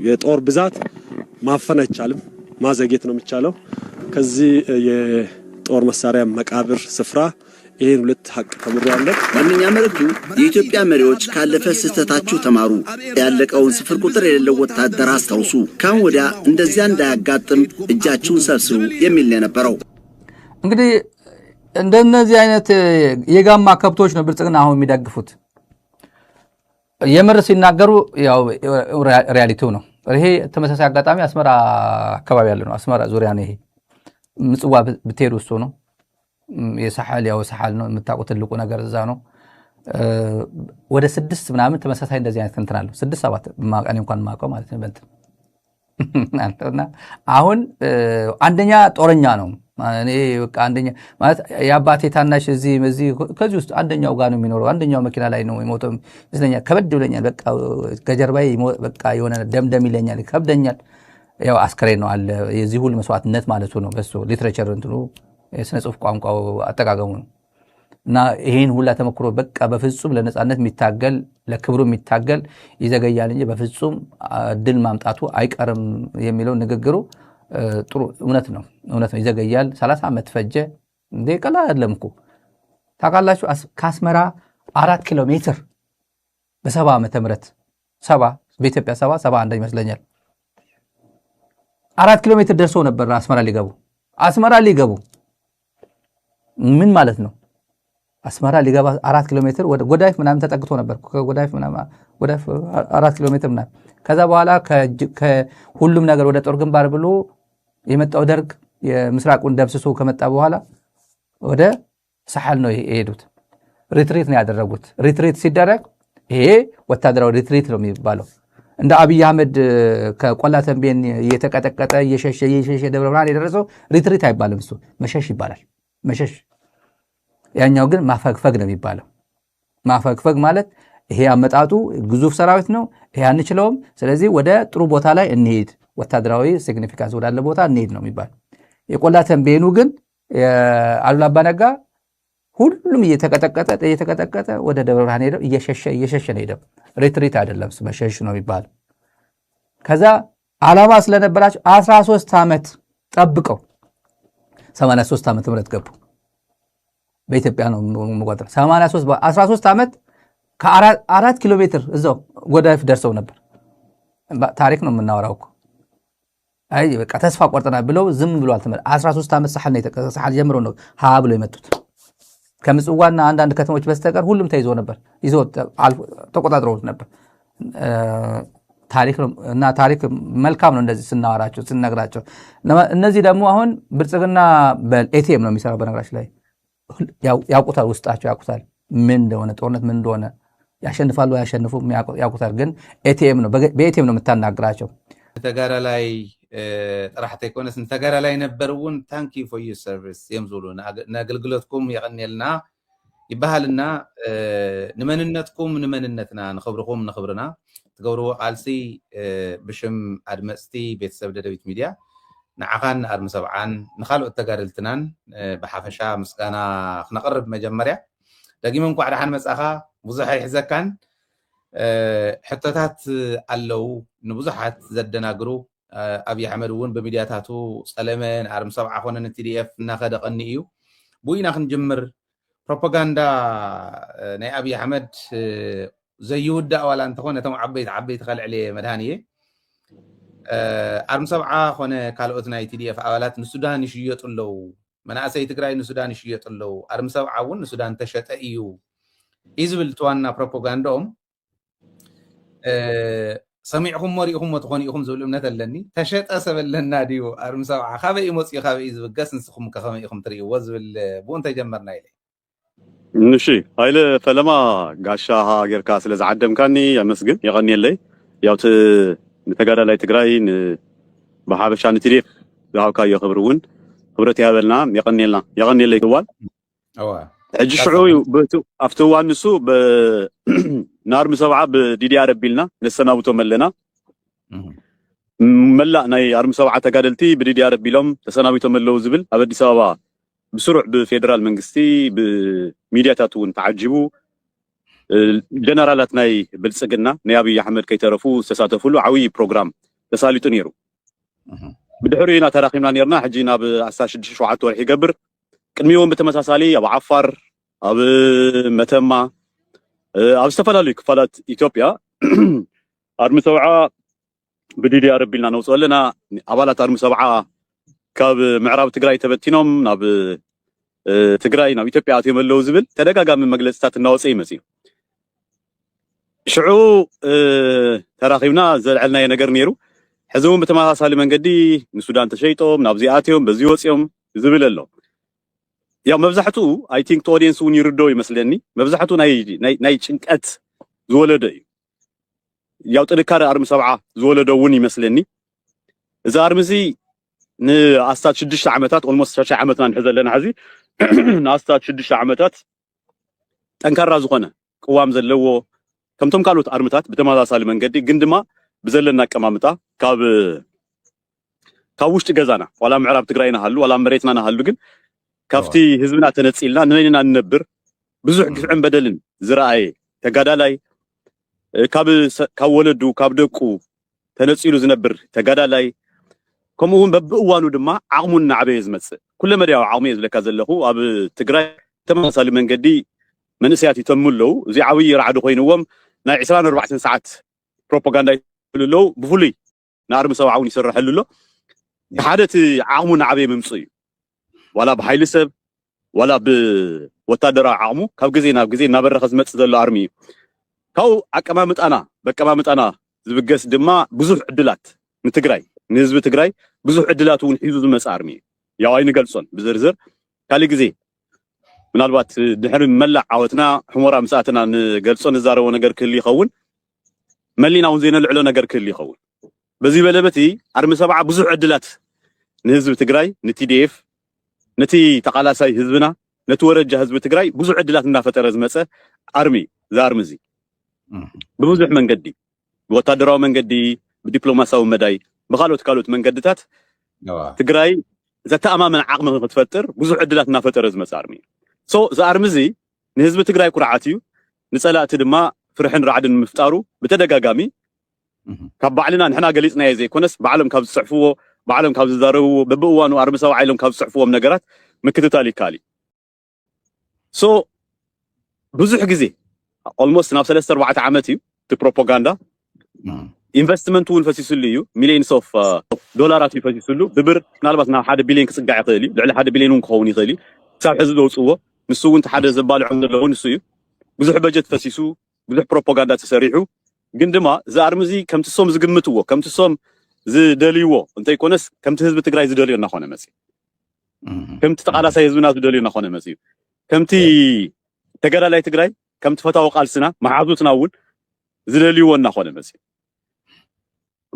የጦር ብዛት ማፈን አይቻልም፣ ማዘግየት ነው የሚቻለው። ከዚህ የጦር መሳሪያ መቃብር ስፍራ ይሄን ሁለት ሀቅ ተምሬያለሁ። ዋነኛ መልእክቱ የኢትዮጵያ መሪዎች ካለፈ ስህተታችሁ ተማሩ፣ ያለቀውን ስፍር ቁጥር የሌለው ወታደር አስታውሱ፣ ካሁን ወዲያ እንደዚያ እንዳያጋጥም እጃችሁን ሰብስቡ የሚል ነው የነበረው። እንግዲህ እንደነዚህ አይነት የጋማ ከብቶች ነው ብልጽግና አሁን የሚደግፉት። የምር ሲናገሩ ያው ሪያሊቲው ነው። ይሄ ተመሳሳይ አጋጣሚ አስመራ አካባቢ ያለ ነው። አስመራ ዙሪያ ነው። ይሄ ምጽዋ ብትሄዱ እሱ ነው። የሳሐል ያው ሳሐል ነው የምታውቁት፣ ትልቁ ነገር እዛ ነው። ወደ 6 ምናምን ተመሳሳይ እንደዚህ አይነት እንትን አለው። 6 7 ማቀኔ እንኳን ማቀው ማለት ነው። አንተና አሁን አንደኛ ጦረኛ ነው። እኔ በቃ አንደኛ ማለት የአባቴ ታናሽ እዚህ ከዚህ ውስጥ አንደኛው ጋር ነው የሚኖረው። አንደኛው መኪና ላይ ነው የሞተው ይመስለኛል። ከበድ ብለኛል። በቃ ከጀርባዬ በቃ የሆነ ደምደም ይለኛል፣ ከብደኛል። ያው አስከሬን ነው አለ የዚህ ሁሉ መስዋዕትነት ማለቱ ነው። በሱ ሊትሬቸር እንትኑ የስነ ጽሁፍ ቋንቋው አጠቃቀሙ ነው። እና ይሄን ሁላ ተመክሮ በቃ በፍጹም ለነጻነት የሚታገል ለክብሩ የሚታገል ይዘገያል እንጂ በፍጹም ድል ማምጣቱ አይቀርም የሚለው ንግግሩ ጥሩ እውነት ነው። ይዘገያል። 30 ዓመት ፈጀ እንዴ? ቀላል አይደለም እኮ ታውቃላችሁ። ከአስመራ 4 ኪሎ ሜትር በ70 ዓመተ ምህረት 70 በኢትዮጵያ 71 ይመስለኛል 4 ኪሎ ሜትር ደርሶ ነበር አስመራ ሊገቡ ምን ማለት ነው? አስመራ ሊገባ 4 ኪሎ ሜትር ወደ ጎዳይፍ ምናምን ተጠግቶ ነበር። ከጎዳይፍ ምናምን ወደ 4 ኪሎ ሜትር ምናምን ከዛ በኋላ ከሁሉም ነገር ወደ ጦር ግንባር ብሎ የመጣው ደርግ የምስራቁን ደብስሶ ከመጣ በኋላ ወደ ሳሐል ነው የሄዱት። ሪትሪት ነው ያደረጉት። ሪትሪት ሲደረግ ይሄ ወታደራዊ ሪትሪት ነው የሚባለው። እንደ አብይ አህመድ ከቆላ ተንቤን እየተቀጠቀጠ እየሸሸ ደብረ ብርሃን የደረሰው ሪትሪት አይባልም። እሱ መሸሽ ይባላል። መሸሽ። ያኛው ግን ማፈግፈግ ነው የሚባለው። ማፈግፈግ ማለት ይሄ አመጣጡ ግዙፍ ሰራዊት ነው፣ ይሄ አንችለውም፣ ስለዚህ ወደ ጥሩ ቦታ ላይ እንሄድ፣ ወታደራዊ ሲግኒፊካንስ ወዳለ ቦታ እንሄድ ነው የሚባል። የቆላ ተንቤኑ ግን አሉላ አባ ነጋ ሁሉም እየተቀጠቀጠ ወደ ደብረ ብርሃን ሄደው እየሸሸ ነው ሄደው። ሪትሪት አይደለም፣ መሸሽ ነው የሚባለው። ከዛ ዓላማ ስለነበራቸው 13 ዓመት ጠብቀው 83 ዓመት ምረት ገቡ። በኢትዮጵያ ነው መቆጠር 13 ዓመት ከ4 ኪሎ ሜትር እዛው ጎዳይፍ ደርሰው ነበር። ታሪክ ነው የምናወራው እኮ። አይ በቃ ተስፋ ቆርጠናል ብለው ዝም ብሎ አልተመለ 13 ዓመት ሳሐል ጀምሮ ነው ሀ ብሎ የመጡት። ከምጽዋና አንዳንድ ከተሞች በስተቀር ሁሉም ተይዞ ነበር፣ ተቆጣጥረውት ነበር። ታሪክ ነው እና ታሪክ መልካም ነው እንደዚህ ስናወራቸው ስንነግራቸው። እነዚህ ደግሞ አሁን ብልጽግና በኤቲኤም ነው የሚሰራው። በነገራችን ላይ ያውቁታል፣ ውስጣቸው ያውቁታል ምን እንደሆነ ጦርነት ምን እንደሆነ። ያሸንፋሉ ያሸንፉም ያውቁታል። ግን ኤቲኤም ነው፣ በኤቲኤም ነው የምታናግራቸው። ተጋራ ላይ ጥራሕተ ይኮነስ ተጋራ ላይ ነበርውን ታንኪ ፎር ዩ ሰርቪስ የምዝሉ ናገልግሎትኩም ይቀኒልና ይባሃልና ንመንነትኩም ንመንነትና ንኽብርኩም ንኽብርና ትገብርዎ ቃልሲ ብሽም አድመፅቲ ቤተሰብ ደደቢት ሚድያ ንዓኻን ኣርሚ ሰብዓን ንኻልኦት ተጋደልትናን ብሓፈሻ ምስጋና ክነቕርብ መጀመርያ ደጊመን ኳዕ ደሓን መጻኻ ብዙሕ ይሕዘካን ሕቶታት ኣለው ንብዙሓት ዘደናግሩ ኣብይ ኣሕመድ እውን ብሚድያታቱ ፀለመን ኣርሚ ሰብዓ ኮነ ንቲዲኤፍ እናኸደቐኒ እዩ ብኢና ክንጅምር ፕሮፓጋንዳ ናይ ኣብይ ኣሕመድ ዘይውዳእ ዋላ እንተኾነ እቶም ዓበይቲ ከልዕልየ መድሃንየ ኣርሚ ሰብዓ ኮነ ካልኦት ናይ ቲዲኤፍ ኣባላት ንሱዳን ይሽየጡ ኣለው። መናእሰይ ትግራይ ንሱዳን ይሽየጡ ኣለው። ኣርሚ ሰብዓ እውን ንሱዳን ተሸጠ እዩ ይዝብል ትዋና ፕሮፓጋንዳኦም ሰሚዕኹም ወሪኢኹም ትኾኑ ኢኹም ዝብል እምነት ኣለኒ። ተሸጠ ሰበለና ድዩ ኣርሚ ሰብዓ ካበይ መፅኡ ካበይ ዝብገስ ንስኹም ከመይ ኢኹም ትርእይዎ ዝብል ብኡን ተጀመርና ኢለ ንሺ ሃይለ ፈለማ ጋሻ ጌርካ ስለ ዝዓደምካኒ ኣመስግን ይቐኒየለይ ያውቲ ንተጋዳላይ ትግራይ ብሓበሻ ንቲዲኤፍ ዝሃብካዮ ክብሪ እውን ክብረት ይሃበልና የቀኒየለይ ግዋል ሕጂ ሽዑ ኣብቲ ዋንሱ ናርሚ ሰብዓ ብዲዲኣር ኣቢልና ነሰናብቶም ኣለና መላእ ናይ ኣርሚ ሰብዓ ተጋደልቲ ብዲዲኣር ኣቢሎም ተሰናቢቶም ኣለዉ ዝብል ኣብ ኣዲስ ኣበባ بسرعة بفيدرال منجستي بميدياتات ونتعجبو جنرالات ناي بلسقنا نيابي أحمد كي تعرفوا سساتفوا له عوي بروجرام تسالي تنيرو بدحرينا تراخيمنا نيرنا حجينا بأساس شوعات ورحي قبر كان يوم بتمساسالي أبو عفر أبو متما أبو استفلا كفالات إثيوبيا أرمي سبعة بديدي أربي لنا نوصل لنا أبالات أرمي سبعة كاب معراب تجراي تبتينهم ناب تجراي ناب إثيوبيا أتيم اللوزبل تدقق من مجلسات النوصي مسيو شعو تراخيمنا زلعلنا ينقر نيرو حزوم بتماسالي من قدي من السودان تشيتهم ناب زياتهم بزيوتهم زبل الله يا مبزحتو I think to audience ون يردو يمثلني مبزحتو ناي شنكات زولدي يا تذكر أرم سبعة زولدو ون يمثلني إذا أرمزي ناستات شدش عمتات almost شش عمتنا نحزل لنا عزي ناستات شدش عمتات أنكر رازقنا قوام زلوا كم تم قالوا أرمتات بتماذا صار من قدي قندما بزلنا كمامتا كاوش تجزانا ولا معرب تقرأينا هلو ولا مريتنا نهلو جن كافتي هزبنا تنتسيلنا نمينا ننبر بزح عن بدلن زراعي تجادلاي كولدو كابدكو تنتسيلو زنبر تجادلاي كم هو بقوانو دما عقمنا عبيز مس كل ما رياو عقميز لك زلهو أب تقرأ تمام صار من قدي من سياتي تملو زي عوي رعدو خينوهم نا 24 ساعات بروباغندا يقولوا بفولي نار مسوا عوني يسرح له حدث عقمنا عبي ممصي ولا بحيل سب ولا بوتادر عقمو كاب جزينا برخز مس زل ارمي كاو اقمامط انا بقمامط انا زبقس دما بزح عدلات نتقراي نزب تقراي بزح عدلات ونحيزو زمص ارمي يا واي نقلصون بزرزر كالي جزي ምናልባት ድሕሪ መላዕ ዓወትና ሕሞራ ምሳኣትና ንገልጾ ንዛረቦ ነገር ክህሊ ይኸውን መሊና እውን ዘይነልዕሎ ነገር ክህሊ ይኸውን በዚ በለበቲ ኣርሚ ሰብዓ ብዙሕ ዕድላት ንህዝቢ ትግራይ ንቲዲኤፍ ነቲ ተቃላሳይ ህዝብና ነቲ ወረጃ ህዝቢ ትግራይ ብዙሕ ዕድላት እናፈጠረ ዝመፀ ኣርሚ ዛርሚ እዚ ብብዙሕ መንገዲ ብወታደራዊ መንገዲ ብዲፕሎማሲያዊ መዳይ ብካልኦት መንገድታት ትግራይ ዘተኣማመን ዓቕሚ ክትፈጥር ብዙሕ ዕድላት እናፈጠረ ዝመፀ ኣርሚ سو زارمزي نهزب تقرأي كرعاتيو نسألات دما فرحن رعدن مفتارو بتدقاقامي كبعلنا نحنا قليسنا يزي كونس بعلم كاب الصحفوه بعلم كاب الزارو ببوان وارمسا وعيلم كاب الصحفوه من نقرات مكتتالي كالي سو بزح قزي almost ناف 3-4 عامتي تبروباغندا investment ونفسيسليو millions of دولارات يفسيسلو ببر نالبات نا 1 بليون كسقع يخيلي لعل 1 بليون كون يخيلي ساب حزب وصوه نسو انت حدا زبال عندنا نسو بزح بجت فسيسو بزح بروباغندا تسريحو ግን ድማ ዛርምዚ ከምቲ ሶም ዝግምትዎ ከምቲ ሶም ዝደልይዎ እንታይ ኮነስ ከምቲ ህዝቢ ትግራይ ዝደልዮ እናኾነ መጽ ከምቲ ተቃላሳይ ህዝብና ዝደልዮ እናኾነ መጽ ከምቲ ተገዳላይ ትግራይ ከምቲ ፈታው ቃልስና ማዓዙትና እውን ዝደልይዎ እናኾነ መጽ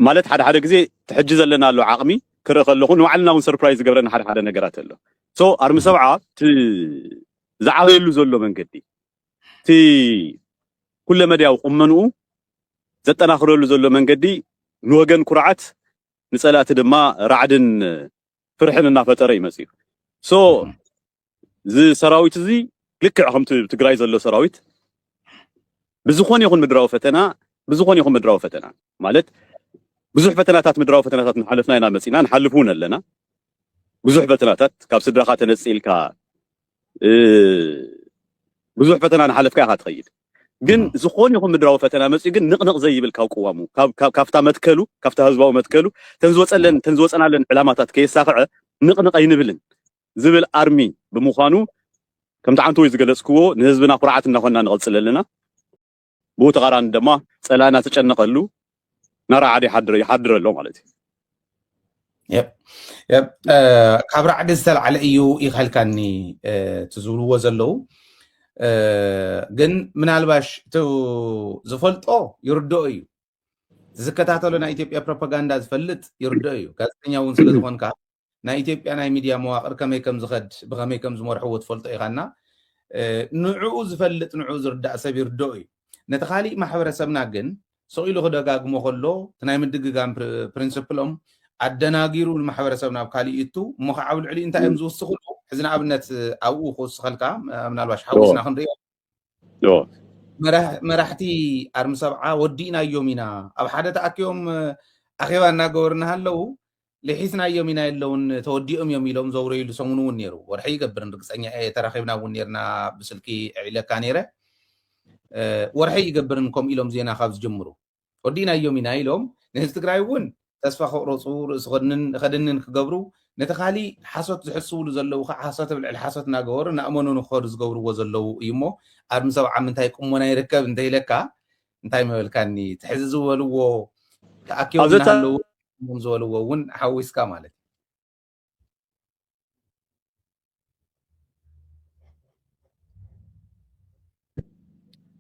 ማለት ሓደ ግዜ ትሕጂ ዘለና ኣሎ ዓቅሚ ክርኢ ከለኹ ንባዕልና እውን ሰርፕራይዝ ዝገብረና ሓደ ነገራት ኣሎ ሶ ኣርሚ ሰብዓ ዝዓበየሉ ዘሎ መንገዲ እቲ ኩለ መድያው ቁመንኡ ዘጠናኽረሉ ዘሎ መንገዲ ንወገን ኩርዓት ንጸላት ድማ ራዕድን ፍርሕን እናፈጠረ ይመጽእ ሶ ዝ ሰራዊት እዚ ልክዕ ከምቲ ትግራይ ዘሎ ሰራዊት ብዝኾነ ይኹን ምድራዊ ፈተና ማለት ብዙሕ ፈተናታት ምድራዊ ፈተናታት ንሓልፍና ኢና መጽእና ንሓልፉን ኣለና ብዙሕ ፈተናታት ካብ ስድራኻ ተነጽኢልካ ብዙሕ ፈተና ንሓልፍካ ኢኻ ትኸይድ ግን ዝኾነ ይኹን ምድራዊ ፈተና መጽእ ግን ንቕንቕ ዘይብል ካብ ቅዋሙ ካብታ መትከሉ ካብታ ህዝባዊ መትከሉ ተንዝወፀናለን ዕላማታት ከየሳኽዐ ንቕንቕ ኣይንብልን ዝብል ኣርሚ ብምዃኑ ከምቲ ዓንተ ወይ ዝገለጽክዎ ንህዝብና ኩርዓት እናኾንና ንቕጽል ኣለና ብኡ ተቓራኒ ድማ ጸላእና ትጨነቐሉ ናራዓዲ ይሓድር ኣሎ ማለት እዩ ካብ ራዕዲ ዝተልዓለ እዩ ይኽልካኒ ትዝብልዎ ዘለዉ ግን ምናልባሽ ዝፈልጦ ይርድኦ እዩ ዝከታተሎ ናይ ኢትዮጵያ ፕሮፓጋንዳ ዝፈልጥ ይርድኦ እዩ ጋዜጠኛ እውን ስለ ዝኾንካ ናይ ኢትዮጵያ ናይ ሚድያ መዋቕር ከመይ ከም ዝኸድ ብኸመይ ከም ዝመርሕዎ ትፈልጦ ኢኻና ንዕኡ ዝፈልጥ ንዕኡ ዝርዳእ ሰብ ይርድኦ እዩ ነቲ ካሊእ ማሕበረሰብና ግን ሰቂሉ ክደጋግሞ ከሎ ናይ ምድግጋም ፕሪንሲፕሎም ኣደናጊሩ ንማሕበረሰብና ኣብ ካሊእ እቱ እሞ ከዓ ኣብ ልዕሊ እንታይ እዮም ዝውስኽሉ ሕዚ ንኣብነት ኣብኡ ክውስኸልካ ምናልባሽ ሓዊስና ክንሪኦ መራሕቲ ኣርሚ ሰብዓ ወዲእናዮም ኢና ኣብ ሓደ ተኣኪቦም ኣኼባ እናገበሩ እናሃለዉ ልሒስናዮም ኢና የለውን ተወዲኦም እዮም ኢሎም ዘውረይሉ ሰሙን እውን ነይሩ ወርሒ ይገብር ርግፀኛ ተራኺብና እውን ነርና ብስልኪ ዕለካ ነይረ ወርሒ ይገብርን ከም ኢሎም ዜና ካብ ዝጀምሩ ወዲእናዮም ኢና ኢሎም ንህዝቢ ትግራይ እውን ተስፋ ክቅረፁ ርእሲ ከድንን ክገብሩ ነቲ ካሊእ ሓሶት ዝሕስብሉ ዘለው ከዓ ሓሶት ብልዕሊ ሓሶት እናገበሩ ንኣመኑ ንክኸዱ ዝገብርዎ ዘለው እዩ እሞ ኣርሚ ሰብዓ ምንታይ ቁሞና ይርከብ እንተይለካ እንታይ መበልካኒ ትሕዚ ዝበልዎ ተኣኪቦም እናሃለዉ ዝበልዎ እውን ሓዊስካ ማለት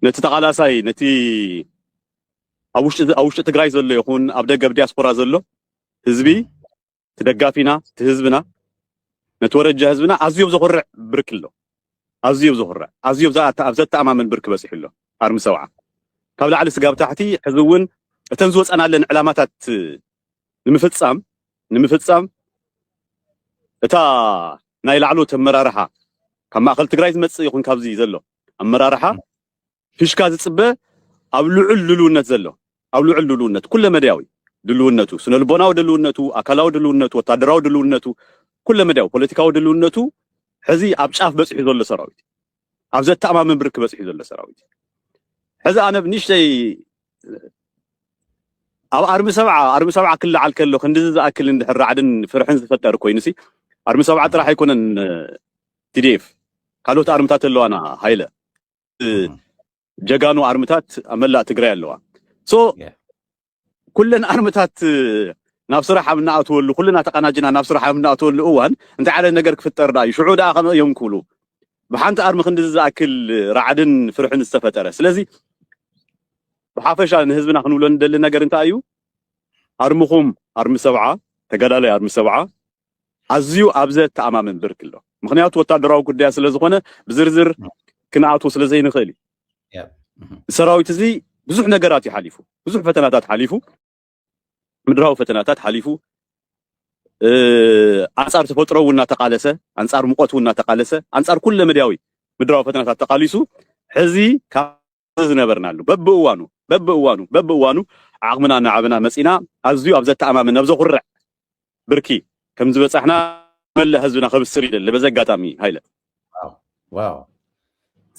ነቲ ተቃላሳይ ነቲ ኣብ ውሽጢ ትግራይ ዘሎ ይኹን ኣብ ደገ ዲያስፖራ ዘሎ ህዝቢ ትደጋፊና ትህዝብና ነቲ ወረጃ ህዝብና ኣዝዮም ዘኹርዕ ብርክ ኣሎ ኣዝዮም ዘኹርዕ ኣዝዮም ኣብ ዘተኣማምን ብርክ በፂሑ ኣሎ ኣርሚ ሰብዓ ካብ ላዕሊ ስጋብ ታሕቲ ሕዚ እውን እተን ዝወፀናለን ዕላማታት ንምፍፃም እታ ናይ ላዕሎት ኣመራርሓ ካብ ማእኸል ትግራይ ዝመፅእ ይኹን ካብዚ ዘሎ ኣመራርሓ ፊሽካ ዝፅበ ኣብ ልዑል ድልውነት ዘሎ ኣብ ልዑል ድልውነት ኩለ መድያዊ ድልውነቱ ስነ ልቦናዊ ድልውነቱ ኣካላዊ ድልውነቱ ወታደራዊ ድልውነቱ ኩለ መድያዊ ፖለቲካዊ ድልውነቱ ሕዚ ኣብ ጫፍ በፂሑ ዘሎ ሰራዊት ኣብ ዘተኣማምን ብርክ በፂሑ ዘሎ ሰራዊት ሕዚ ኣነ ብንሽተይ ኣብ ኣርሚ ሰብዓ ክለዓል ከሎ ክንዲዚ ዝኣክል እንድሕር ራዕድን ፍርሕን ዝፈጠር ኮይኑሲ ኣርሚ ሰብዓ ጥራሕ ኣይኮነን ቲዲኤፍ ካልኦት ኣርምታት ኣለዋና ሃይለ ጀጋኑ ኣርምታት ኣብ መላእ ትግራይ ኣለዋ ሶ ኩለን ኣርምታት ናብ ስራሕ ኣብ እናኣትወሉ ኩልና ተቀናጅና ናብ ስራሕ ኣብ እናኣትወሉ እዋን እንታይ ዓይነት ነገር ክፍጠር ዳ እዩ ሽዑ ዳ ከመ እዮም ክብሉ ብሓንቲ ኣርሚ ክንዲዚ ዝኣክል ራዕድን ፍርሕን ዝተፈጠረ ስለዚ ብሓፈሻ ንህዝብና ክንብሎ እንደሊ ነገር እንታይ እዩ ኣርምኹም ኣርሚ ሰብዓ ተጋዳላይ ኣርሚ ሰብዓ ኣዝዩ ኣብዘ ተኣማምን ብርክ ኣሎ ምክንያቱ ወታደራዊ ጉዳይ ስለ ዝኾነ ብዝርዝር ክንኣትዎ ስለ ዘይንኽእል ሰራዊት እዚ ብዙሕ ነገራት ይሓሊፉ ብዙሕ ፈተናታት ሓሊፉ ምድራዊ ፈተናታት ሓሊፉ ኣንጻር ተፈጥሮ እውን እናተቃለሰ ኣንጻር ሙቀት እውን እናተቃለሰ ኣንጻር ኩለ መድያዊ ምድራዊ ፈተናታት ተቃሊሱ ሕዚ ካብ ዝነበርናሉ በብእዋኑ ዓቕምና ናዓብና መፂና ኣዝዩ ኣብ ዘተኣማምን ኣብ ዘኹርዕ ብርኪ ከም ዝበፃሕና መለ ህዝብና ከብስር ይደሊ በዚ ኣጋጣሚ ሃይለ ዋው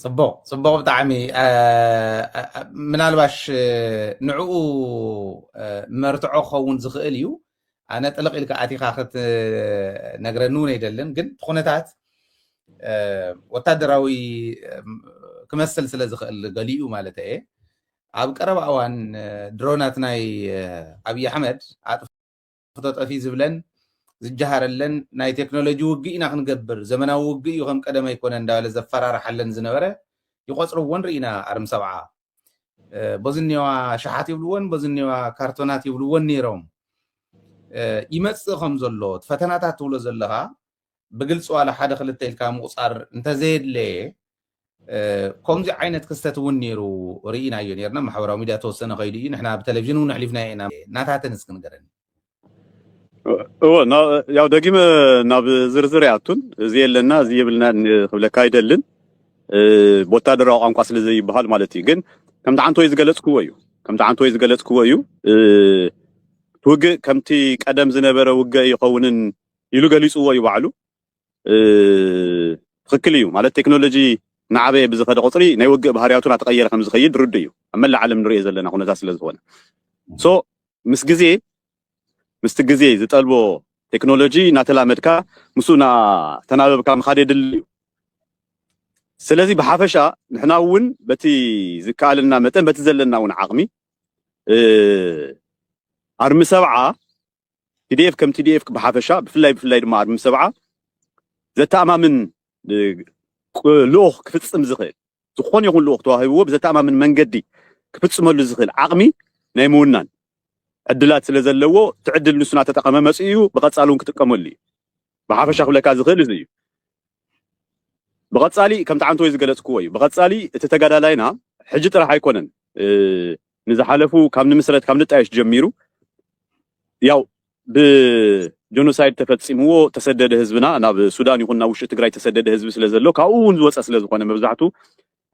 ፅቡቅ ብጣዕሚ ምናልባሽ ንዕኡ መርትዖ ክኸውን ዝኽእል እዩ ኣነ ጥልቕ ኢልካ ኣቲኻ ክትነግረኒ እውን ኣይደልን ግን ኩነታት ወታደራዊ ክመስል ስለ ዝኽእል ገሊኡ ማለት እየ ኣብ ቀረባ እዋን ድሮናት ናይ ኣብይ ኣሕመድ ኣጥፍቶ ጠፊ ዝብለን ዝጀሃረለን ናይ ቴክኖሎጂ ውግእ ኢና ክንገብር ዘመናዊ ውግእ እዩ ከም ቀደመ ኣይኮነ እንዳበለ ዘፈራርሓለን ዝነበረ ይቆፅርዎን ርኢና ኣርሚ ሰብዓ በዝኒዋ ሸሓት ይብልዎን በዝኒዋ ካርቶናት ይብልዎን ነይሮም ይመፅእ ከም ዘሎ ፈተናታት ትብሎ ዘለኻ ብግልፂ ዋላ ሓደ ክልተ ኢልካ ምቁፃር እንተዘየድለየ ከምዚ ዓይነት ክስተት እውን ነይሩ ርኢናዮ ነርና ማሕበራዊ ሚድያ ተወሰነ ከይዱ እዩ ንሕና ብቴሌቭዥን እውን ኣሕሊፍና ኢና ናታተን እስኪ ንገረኒ ያው ደጊመ ናብ ዝርዝር ያቱን እዚ የለና እዚ የብልና ክብለካ አይደልን በወታደራዊ ቋንቋ ስለ ዘይበሃል ማለት እዩ ግን ከምቲ ዓንቶይ ዝገለጽክዎ እዩ ትውግእ ከምቲ ቀደም ዝነበረ ውግእ ይኸውንን ኢሉ ገሊፅዎ እዩ ባዕሉ ትክክል እዩ ማለት ቴክኖሎጂ ንዓበየ ብዝኸደ ቁፅሪ ናይ ውግእ ባህርያቱ እናተቀየረ ከም ዝኸይድ ርዱ እዩ ኣብ መላእ ዓለም ንሪኦ ዘለና ኩነታት ስለ ዝኾነ ሶ ምስቲ ግዜ ዝጠልቦ ቴክኖሎጂ እናተላመድካ ምስኡ ተናበብካ ምኻድ የድሊ እዩ ስለዚ ብሓፈሻ ንሕና እውን በቲ ዝከኣልና መጠን በቲ ዘለና እውን ዓቕሚ ኣርሚ ሰብዓ ቲዲኤፍ ከም ቲዲኤፍ ብሓፈሻ ብፍላይ ድማ ኣርሚ ሰብዓ ዘተኣማምን ልኡኽ ክፍፅም ዝኽእል ዝኾነ ይኹን ልኡኽ ተዋሂብዎ ብዘተኣማምን መንገዲ ክፍፅመሉ ዝኽእል ዓቕሚ ናይ ምውናን ዕድላት ስለ ዘለዎ ትዕድል ንሱና ተጠቐመ መፅኡ ብቐፃሉ እውን ክጥቀመሉ እዩ ብሓፈሻ ክብለካ ዝኽእል እዚ እዩ بقصالي كم تعنتو يزقلت كوي بقصالي تتجادل لنا حجت راح يكونن نزحلفو كم نمسرت كم نتعيش جميرو ياو بجنوسايد تفتصمو تسدد حزبنا انا بسودان يكوننا وش تግራይ تسدد حزب ስለዘሎ ካኡን ዝወጻ ስለዝኾነ መብዛሕቱ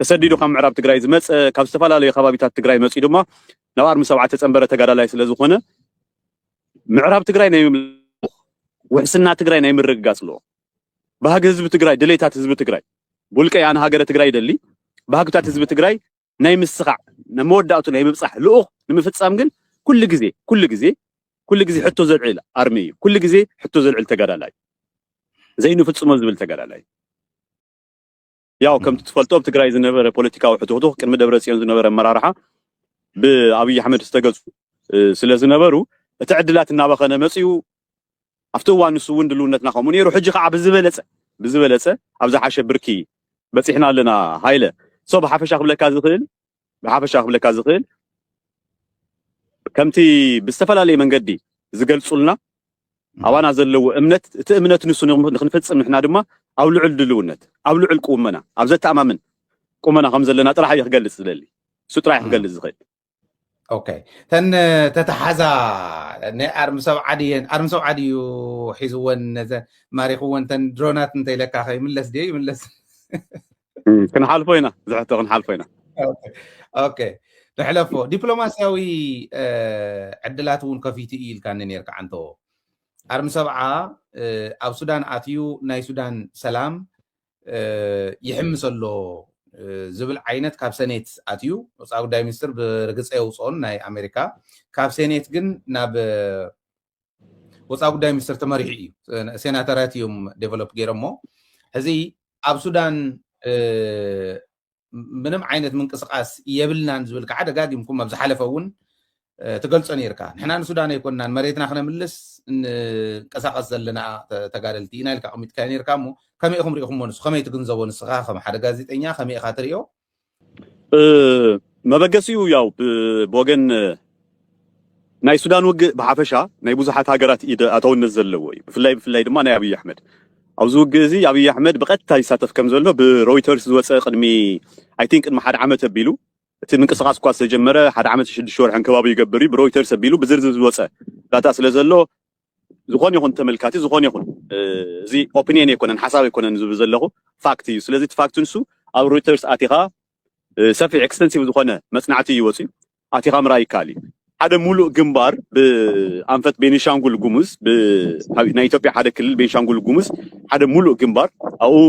ተሰዲዱ ካብ ምዕራብ ትግራይ ዝመጽ ካብ ዝተፈላለዩ ከባቢታት ትግራይ መጽ ድማ ናብ 47 ተጸንበረ ተጋዳላይ ስለዝኾነ ምዕራብ ትግራይ ናይ ወሕስና ትግራይ ናይ ምርግጋጽሎ ባህግ ህዝብ ትግራይ ድሌታት ህዝብ ትግራይ ቡልቀይ አን ሀገረ ትግራይ ደሊ ባህግታት ህዝብ ትግራይ ናይ ምስኻዕ ነመወዳእቱ ናይ ምብጻሕ ልኡኽ ንምፍጻም ግን ኩል ግዜ ሕቶ ዘልዕል አርሚ ኩል ግዜ ሕቶ ዘልዕል ተጋዳላይ ዘይኑ ፍጽሞ ዝብል ተጋዳላይ ያው ከም ትፈልጦ ትግራይ ዝነበረ ፖለቲካዊ ሕቶቶ ቅድሚ ደብረጽዮን ዝነበረ መራርሓ ብአብይ አሕመድ ዝተገጹ ስለዝነበሩ እቲ ዕድላት እናበኸነ መጽዩ ኣብቲ እዋን ንሱ እውን ድልውነትና ከምኡ ነይሩ ሕጂ ከዓ ብዝበለጸ ኣብዛ ሓሸ ብርኪ በፂሕና ኣለና ሃይለ ሶ ብሓፈሻ ክብለካ ዝኽእል ከምቲ ብዝተፈላለየ መንገዲ ዝገልጹልና ኣባና ዘለዎ እምነት እቲ እምነት ንሱ ንኽንፈጽም ንሕና ድማ ኣብ ልዑል ድልውነት ኣብ ልዑል ቁመና ኣብ ዘተኣማምን ቁመና ከም ዘለና ጥራሕ ይኽገልጽ ዝደሊ እሱ ጥራሕ ይኽገልጽ ዝኽእል اوكي تن تتحزا ارم سبع عدي حيزون ماريخون تن درونات انت لك اخي ملس دي ملس كن حالفينا زعتو كن حالفينا اوكي نحلفو دبلوماسياوي عدلاتون كفيتي إيل كان نيرك عنتو ارم سبعة او سودان اتيو ناي سودان سلام يحمسلو زبل عينت كاب سنيت اتيو وصاو داي مينستر برغص يوصون ناي امريكا كاب سنيت جن ناب وصاو داي مينستر تمريحي سيناتراتيوم ديفلوب غيرمو هزي اب سودان منم عينت منقسقاس يبلنا نزبل كعد غاديمكم مبز حلفون تገልጾ ነርካ ንሕና ንሱዳን ይኮንናን መሬትና ክነምልስ እንቀሳቀስ ዘለና ተጋደልቲ ኢና ኢልካ ቀሚጥካ ነርካሞ ከመይ ኢኹም ሪኢኹምዎ ንሱ ከመይ ትግንዘቦ ንስኻ ከም ሓደ ጋዜጠኛ ከመይ ኢኻ ትሪኦ መበገሲኡ ያው ብወገን ናይ ሱዳን ውግእ ብሓፈሻ ናይ ብዙሓት ሃገራት ኢደ ኣተውነት ዘለዎ እዩ ብፍላይ ድማ ናይ አብይ አሕመድ ኣብዚ ውግእ እዚ አብይ አሕመድ ብቐጥታ ይሳተፍ ከም ዘሎ ብሮይተርስ ዝወፀ ቅድሚ አይ ቲንክ ቅድሚ ሓደ ዓመት ኣቢሉ እቲ ምንቅስቃስ እኳ ዝተጀመረ ሓደ ዓመት 6 ወርሕን ከባቢ ይገብር ብሮይተርስ ኣቢሉ ብዝርዝር ዝወፀ ዳታ ስለዘሎ ዝኾነ ይኹን ተመልካቲ ዝኾነ ይኹን እዚ ኦፒኒየን ይኮነን ሓሳብ ይኮነን ዝብል ዘለኹ ፋክት እዩ ስለዚ እቲ ፋክት ንሱ ኣብ ሮይተርስ ኣቲኻ ሰፊሕ ኤክስተንሲቭ ዝኾነ መጽናዕቲ ይወፂ ኣቲኻ ምራይ ይካሊ ሓደ ሙሉእ ግንባር ብኣንፈት ቤኒሻንጉል ጉሙዝ ናይ ኢትዮጵያ ሓደ ክልል ቤኒሻንጉል ጉሙዝ ሓደ ሙሉእ ግንባር ኣብኡ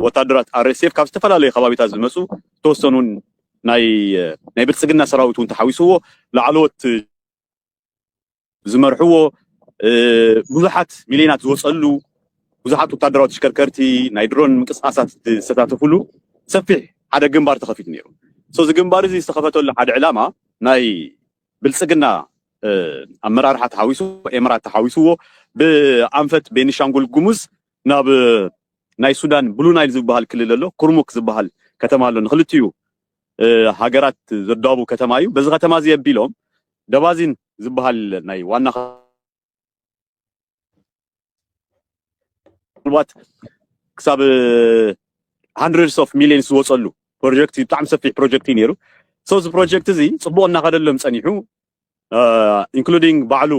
ወታደራት አርኤስኤፍ ካብ ዝተፈላለዩ ከባቢታት ዝመፁ ተወሰኑን ናይ ብልጽግና ሰራዊት እውን ተሓዊስዎ ላዕለዎት ዝመርሕዎ ብዙሓት ሚሊዮናት ዝወፀሉ ብዙሓት ወታደራዊ ተሽከርከርቲ ናይ ድሮን ምንቅስቃሳት ዝተሳተፍሉ ሰፊሕ ሓደ ግንባር ተኸፊት ነይሩ ሶ እዚ ግንባር እዚ ዝተኸፈተሉ ሓደ ዕላማ ናይ ብልጽግና ኣመራርሓ ተሓዊሱ ኤምራት ተሓዊስዎ ብኣንፈት ቤኒሻንጉል ጉሙዝ ናብ ናይ ሱዳን ብሉ ናይል ዝበሃል ክልል ኣሎ ኩርሙክ ዝበሃል ከተማ ኣሎ ንኽልቲዩ ሃገራት ዘዳቡ ከተማ እዩ በዚ ከተማ እዚ የቢሎም ደባዚን ዝበሃል ናይ ዋና ምናልባት ክሳብ hundreds of millions ዝወፀሉ ፕሮጀክት ብጣዕሚ ሰፊሕ ፕሮጀክት እዩ ነይሩ ሶ እዚ ፕሮጀክት እዚ ፅቡቅ እናኸደሎም ፀኒሑ ኢንክሉዲንግ ባዕሉ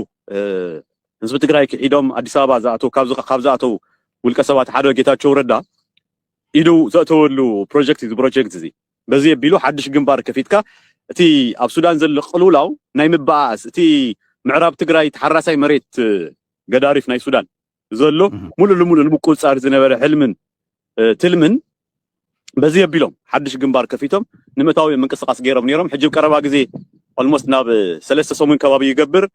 ህዝቢ ትግራይ ክሒዶም ኣዲስ ኣበባ ካብ ዝኣተው ውልቀ ሰባት ሓደ ጌታቸው ረዳ ኢዱ ዘእተወሉ ፕሮጀክት እዚ በዚ የቢሉ ሓድሽ ግንባር ከፊትካ እቲ ኣብ ሱዳን ዘሎ ቅልውላው ናይ ምባኣስ እቲ ምዕራብ ትግራይ ተሓራሳይ መሬት ገዳሪፍ ናይ ሱዳን ዘሎ ሙሉእ ለሙሉእ ንምቁፅጻር ዝነበረ ሕልምን ትልምን በዚ የቢሎም ሓድሽ ግንባር ከፊቶም ንምእታዊ ምንቅስቃስ ገይሮም ነይሮም ሕጂ ቀረባ ግዜ ኦልሞስት ናብ 3 ሰሙን ከባቢ ይገብር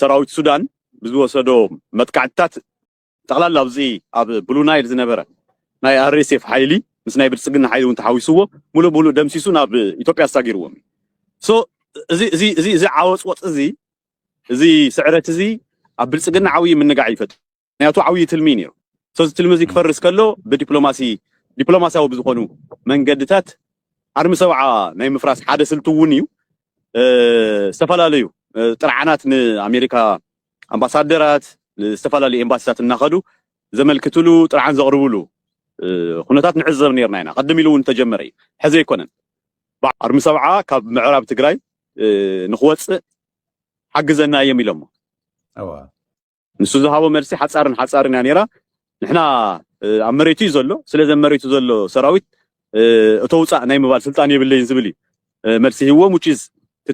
ሰራዊት ሱዳን ብዝወሰዶ መጥቃዕትታት ጠቕላላ ኣብዚ ኣብ ብሉ ናይል ዝነበረ ናይ አርኤስኤፍ ሓይሊ ምስ ናይ ብልጽግና ሓይሊ እውን ተሓዊስዎ ሙሉእ ደምሲሱ ናብ ኢትዮጵያ ኣሳጊርዎም ሶ እዚ ዓወፅወፅ እዚ ስዕረት እዚ ኣብ ብልጽግና ዓብዪ ምንጋዕ ይፈጥር ምክንያቱ ዓብዪ ትልሚ ነይሩ ሶ እዚ ትልሚ እዚ ክፈርስ ከሎ ዲፕሎማሲያዊ ብዝኾኑ መንገድታት ኣርሚ ሰብዓ ናይ ምፍራስ ሓደ ስልቱ እውን እዩ ዝተፈላለዩ ጥርዓናት ንኣሜሪካ ኣምባሳደራት ዝተፈላለዩ ኤምባሲታት እናኸዱ ዘመልክትሉ ጥርዓን ዘቕርብሉ ኩነታት ንዕዘብ ነርና ኢና ቀደም ኢሉ እውን ተጀመረ እዩ ሕዚ ኣይኮነን ኣርሚ ሰብዓ ካብ ምዕራብ ትግራይ ንኽወፅእ ሓግዘና እዮም ኢሎሞ ንሱ ዝሃቦ መልሲ ሓፃርን እያ ነይራ ንሕና ኣብ መሬቱ እዩ ዘሎ ስለዚ መሬቱ ዘሎ ሰራዊት እተውፃእ ናይ ምባል ስልጣን የብለይን ዝብል እዩ መልሲ ሂቦም ውጪዝ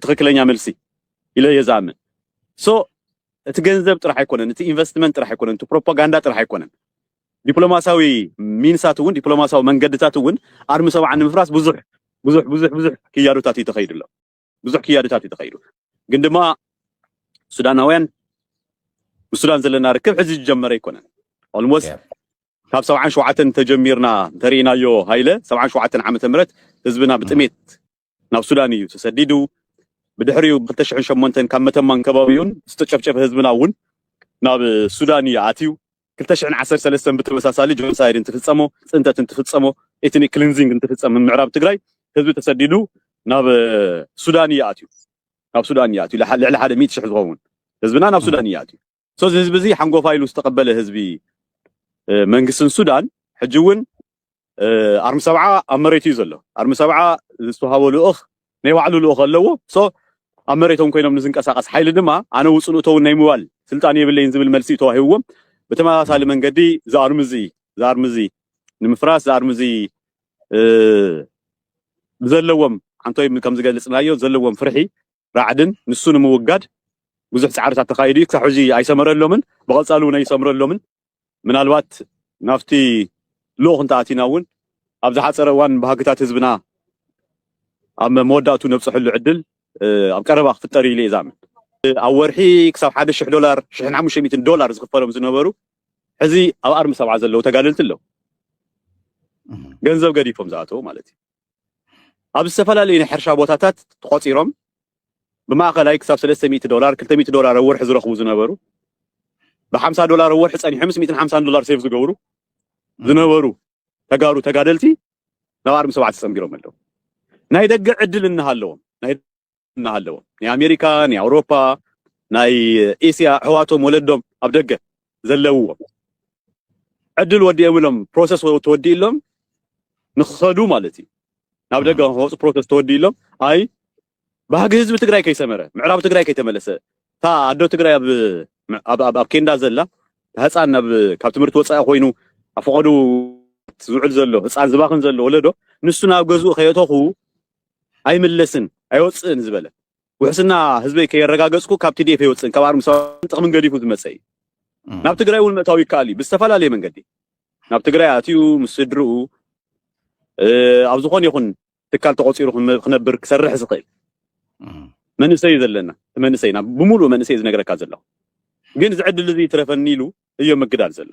ትክክለኛ መልሲ ኢለ የዛምን እቲ ገንዘብ ጥራሕ ኣይኮነን እቲ ኢንቨስትመንት ጥራሕ ኣይኮነን እቲ ፕሮፓጋንዳ ጥራሕ ኣይኮነን ዲፕሎማሲያዊ ሚንሳት እውን ዲፕሎማሲያዊ መንገድታት እውን ኣርሚ ሰብዓ ንምፍራስ ብዙሕ ክያዶታት ይተኸይዱ ኣሎ ብዙሕ ክያዶታት ይተኸይዱ ግን ድማ ሱዳናውያን ብሱዳን ዘለና ርክብ ሕዚ ጀመረ ኣይኮነን ኦልሞስት ካብ 77 ተጀሚርና ተሪእናዮ ሃይለ 77 ዓመተ ምህረት ህዝብና ብጥሜት ናብ ሱዳን እዩ ተሰዲዱ ብድሕሪኡ ብ2008 ካብ መተማን ከባቢውን ዝተጨፍጨፈ ህዝብና እውን ናብ ሱዳን እዩ ኣትዩ 2013 ብተመሳሳሊ ጆኖሳይድ እንትፍጸሞ ጽንተት እንትፍጸሞ ኤትኒክ ክሊንዚንግ እንትፍጸሞ ምዕራብ ትግራይ ህዝቢ ተሰዲዱ ናብ ሱዳን እዩ ኣትዩ ልዕሊ 100,000 ዝኸውን ህዝብና ናብ ሱዳን እዩ ኣትዩ እዚ ህዝቢ እዚ ሓንጎፋ ኢሉ ዝተቀበለ ህዝቢ መንግስትን ሱዳን ሕጂ እውን ኣርሚ ሰብዓ ኣብ መሬቱ እዩ ዘሎ ኣርሚ ሰብዓ ዝተዋሃቦ ልኡኽ ናይ ባዕሉ ልኡኽ ኣለዎ ኣብ መሬቶም ኮይኖም ንዝንቀሳቀስ ሓይሊ ድማ ኣነ ውፅእ እተው ናይ ምባል ስልጣን የብለይን ዝብል መልሲ ተዋሂብዎም ብተመሳሳሊ መንገዲ ዝኣርሚ እዚ ንምፍራስ ዝኣርሚ እዚ ዘለዎም አንቶይ ከም ዝገልጽናዮ ዘለዎም ፍርሒ ራዕድን ንሱ ንምውጋድ ብዙሕ ጻዕርታት ተኻይዱ ክሳብ ሕጂ ኣይሰመረሎምን ብቐጻሉ ናይ ሰመረሎምን ምናልባት ናፍቲ ልኡኽ እንተኣቲና እውን ኣብ ዝሓፀረ እዋን ባህግታት ህዝብና ኣብ መወዳእቱ ነብፅሕሉ ዕድል ኣብ ቀረባ ክፍጠር ኢለ ይዛምን ኣብ ወርሒ ክሳብ $1,000 $1,500 ዝኽፈሎም ዝነበሩ ሕዚ ኣብ ኣርሚ ሰብዓ ዘለው ተጋደልቲ ኣለው ገንዘብ ገዲፎም ዝኣተው ማለት እዩ ኣብ ዝተፈላለዩ ናይ ሕርሻ ቦታታት ተቆፂሮም ብማእኸላይ ክሳብ $300 $200 ወርሒ ዝረኽቡ ዝነበሩ ብ$50 ወርሒ ፀኒሖም $150 ሴቭ ዝገብሩ ዝነበሩ ተጋሩ ተጋደልቲ ናብ ኣርሚ ሰብዓ ተፀምቢሮም ኣለው ናይ ደገ ዕድል እናሃለዎም ናይ ኣሜሪካ ናይ ኣውሮፓ ናይ ኤስያ ኣሕዋቶም ወለዶም ኣብ ደገ ዘለውዎም ዕድል ወዲኦምሎም ፕሮሰስ ተወዲእሎም ንኽኸዱ ማለት እዩ ናብ ደገ ንኽወፁ ፕሮሰስ ተወዲእሎም ኣይ ባህጊ ህዝቢ ትግራይ ከይሰመረ ምዕራብ ትግራይ ከይተመለሰ እታ ኣዶ ትግራይ ኣብ ኬንዳ ዘላ ህፃን ካብ ትምህርቲ ወፃኢ ኮይኑ ኣፈቐዱ ዝውዕል ዘሎ ህፃን ዝባኽን ዘሎ ወለዶ ንሱ ናብ ገዝኡ ከየተኹ ኣይምለስን ኣይወፅእን ዝበለ ውሕስና ህዝበይ ከየረጋገፅኩ ካብ TDF ይወፅእን ካብ ኣርሚ ሰብዓ ጥቕምን ገዲፉ ዝመፀ እዩ ናብ ትግራይ እውን ምእታው ይከኣል እዩ ብዝተፈላለየ መንገዲ ናብ ትግራይ ኣትዩ ምስ ስድርኡ ኣብ ዝኾነ ይኹን ትካል ተቆፂሩ ክነብር ክሰርሕ ዝኽእል መንእሰይ ዘለና መንእሰይና ብምሉእ መንእሰይ ዝነገረካ ዘለኹ ግን ዝዕድል እዚ ትረፈኒ ኢሉ እዮ ምግዳል ዘሎ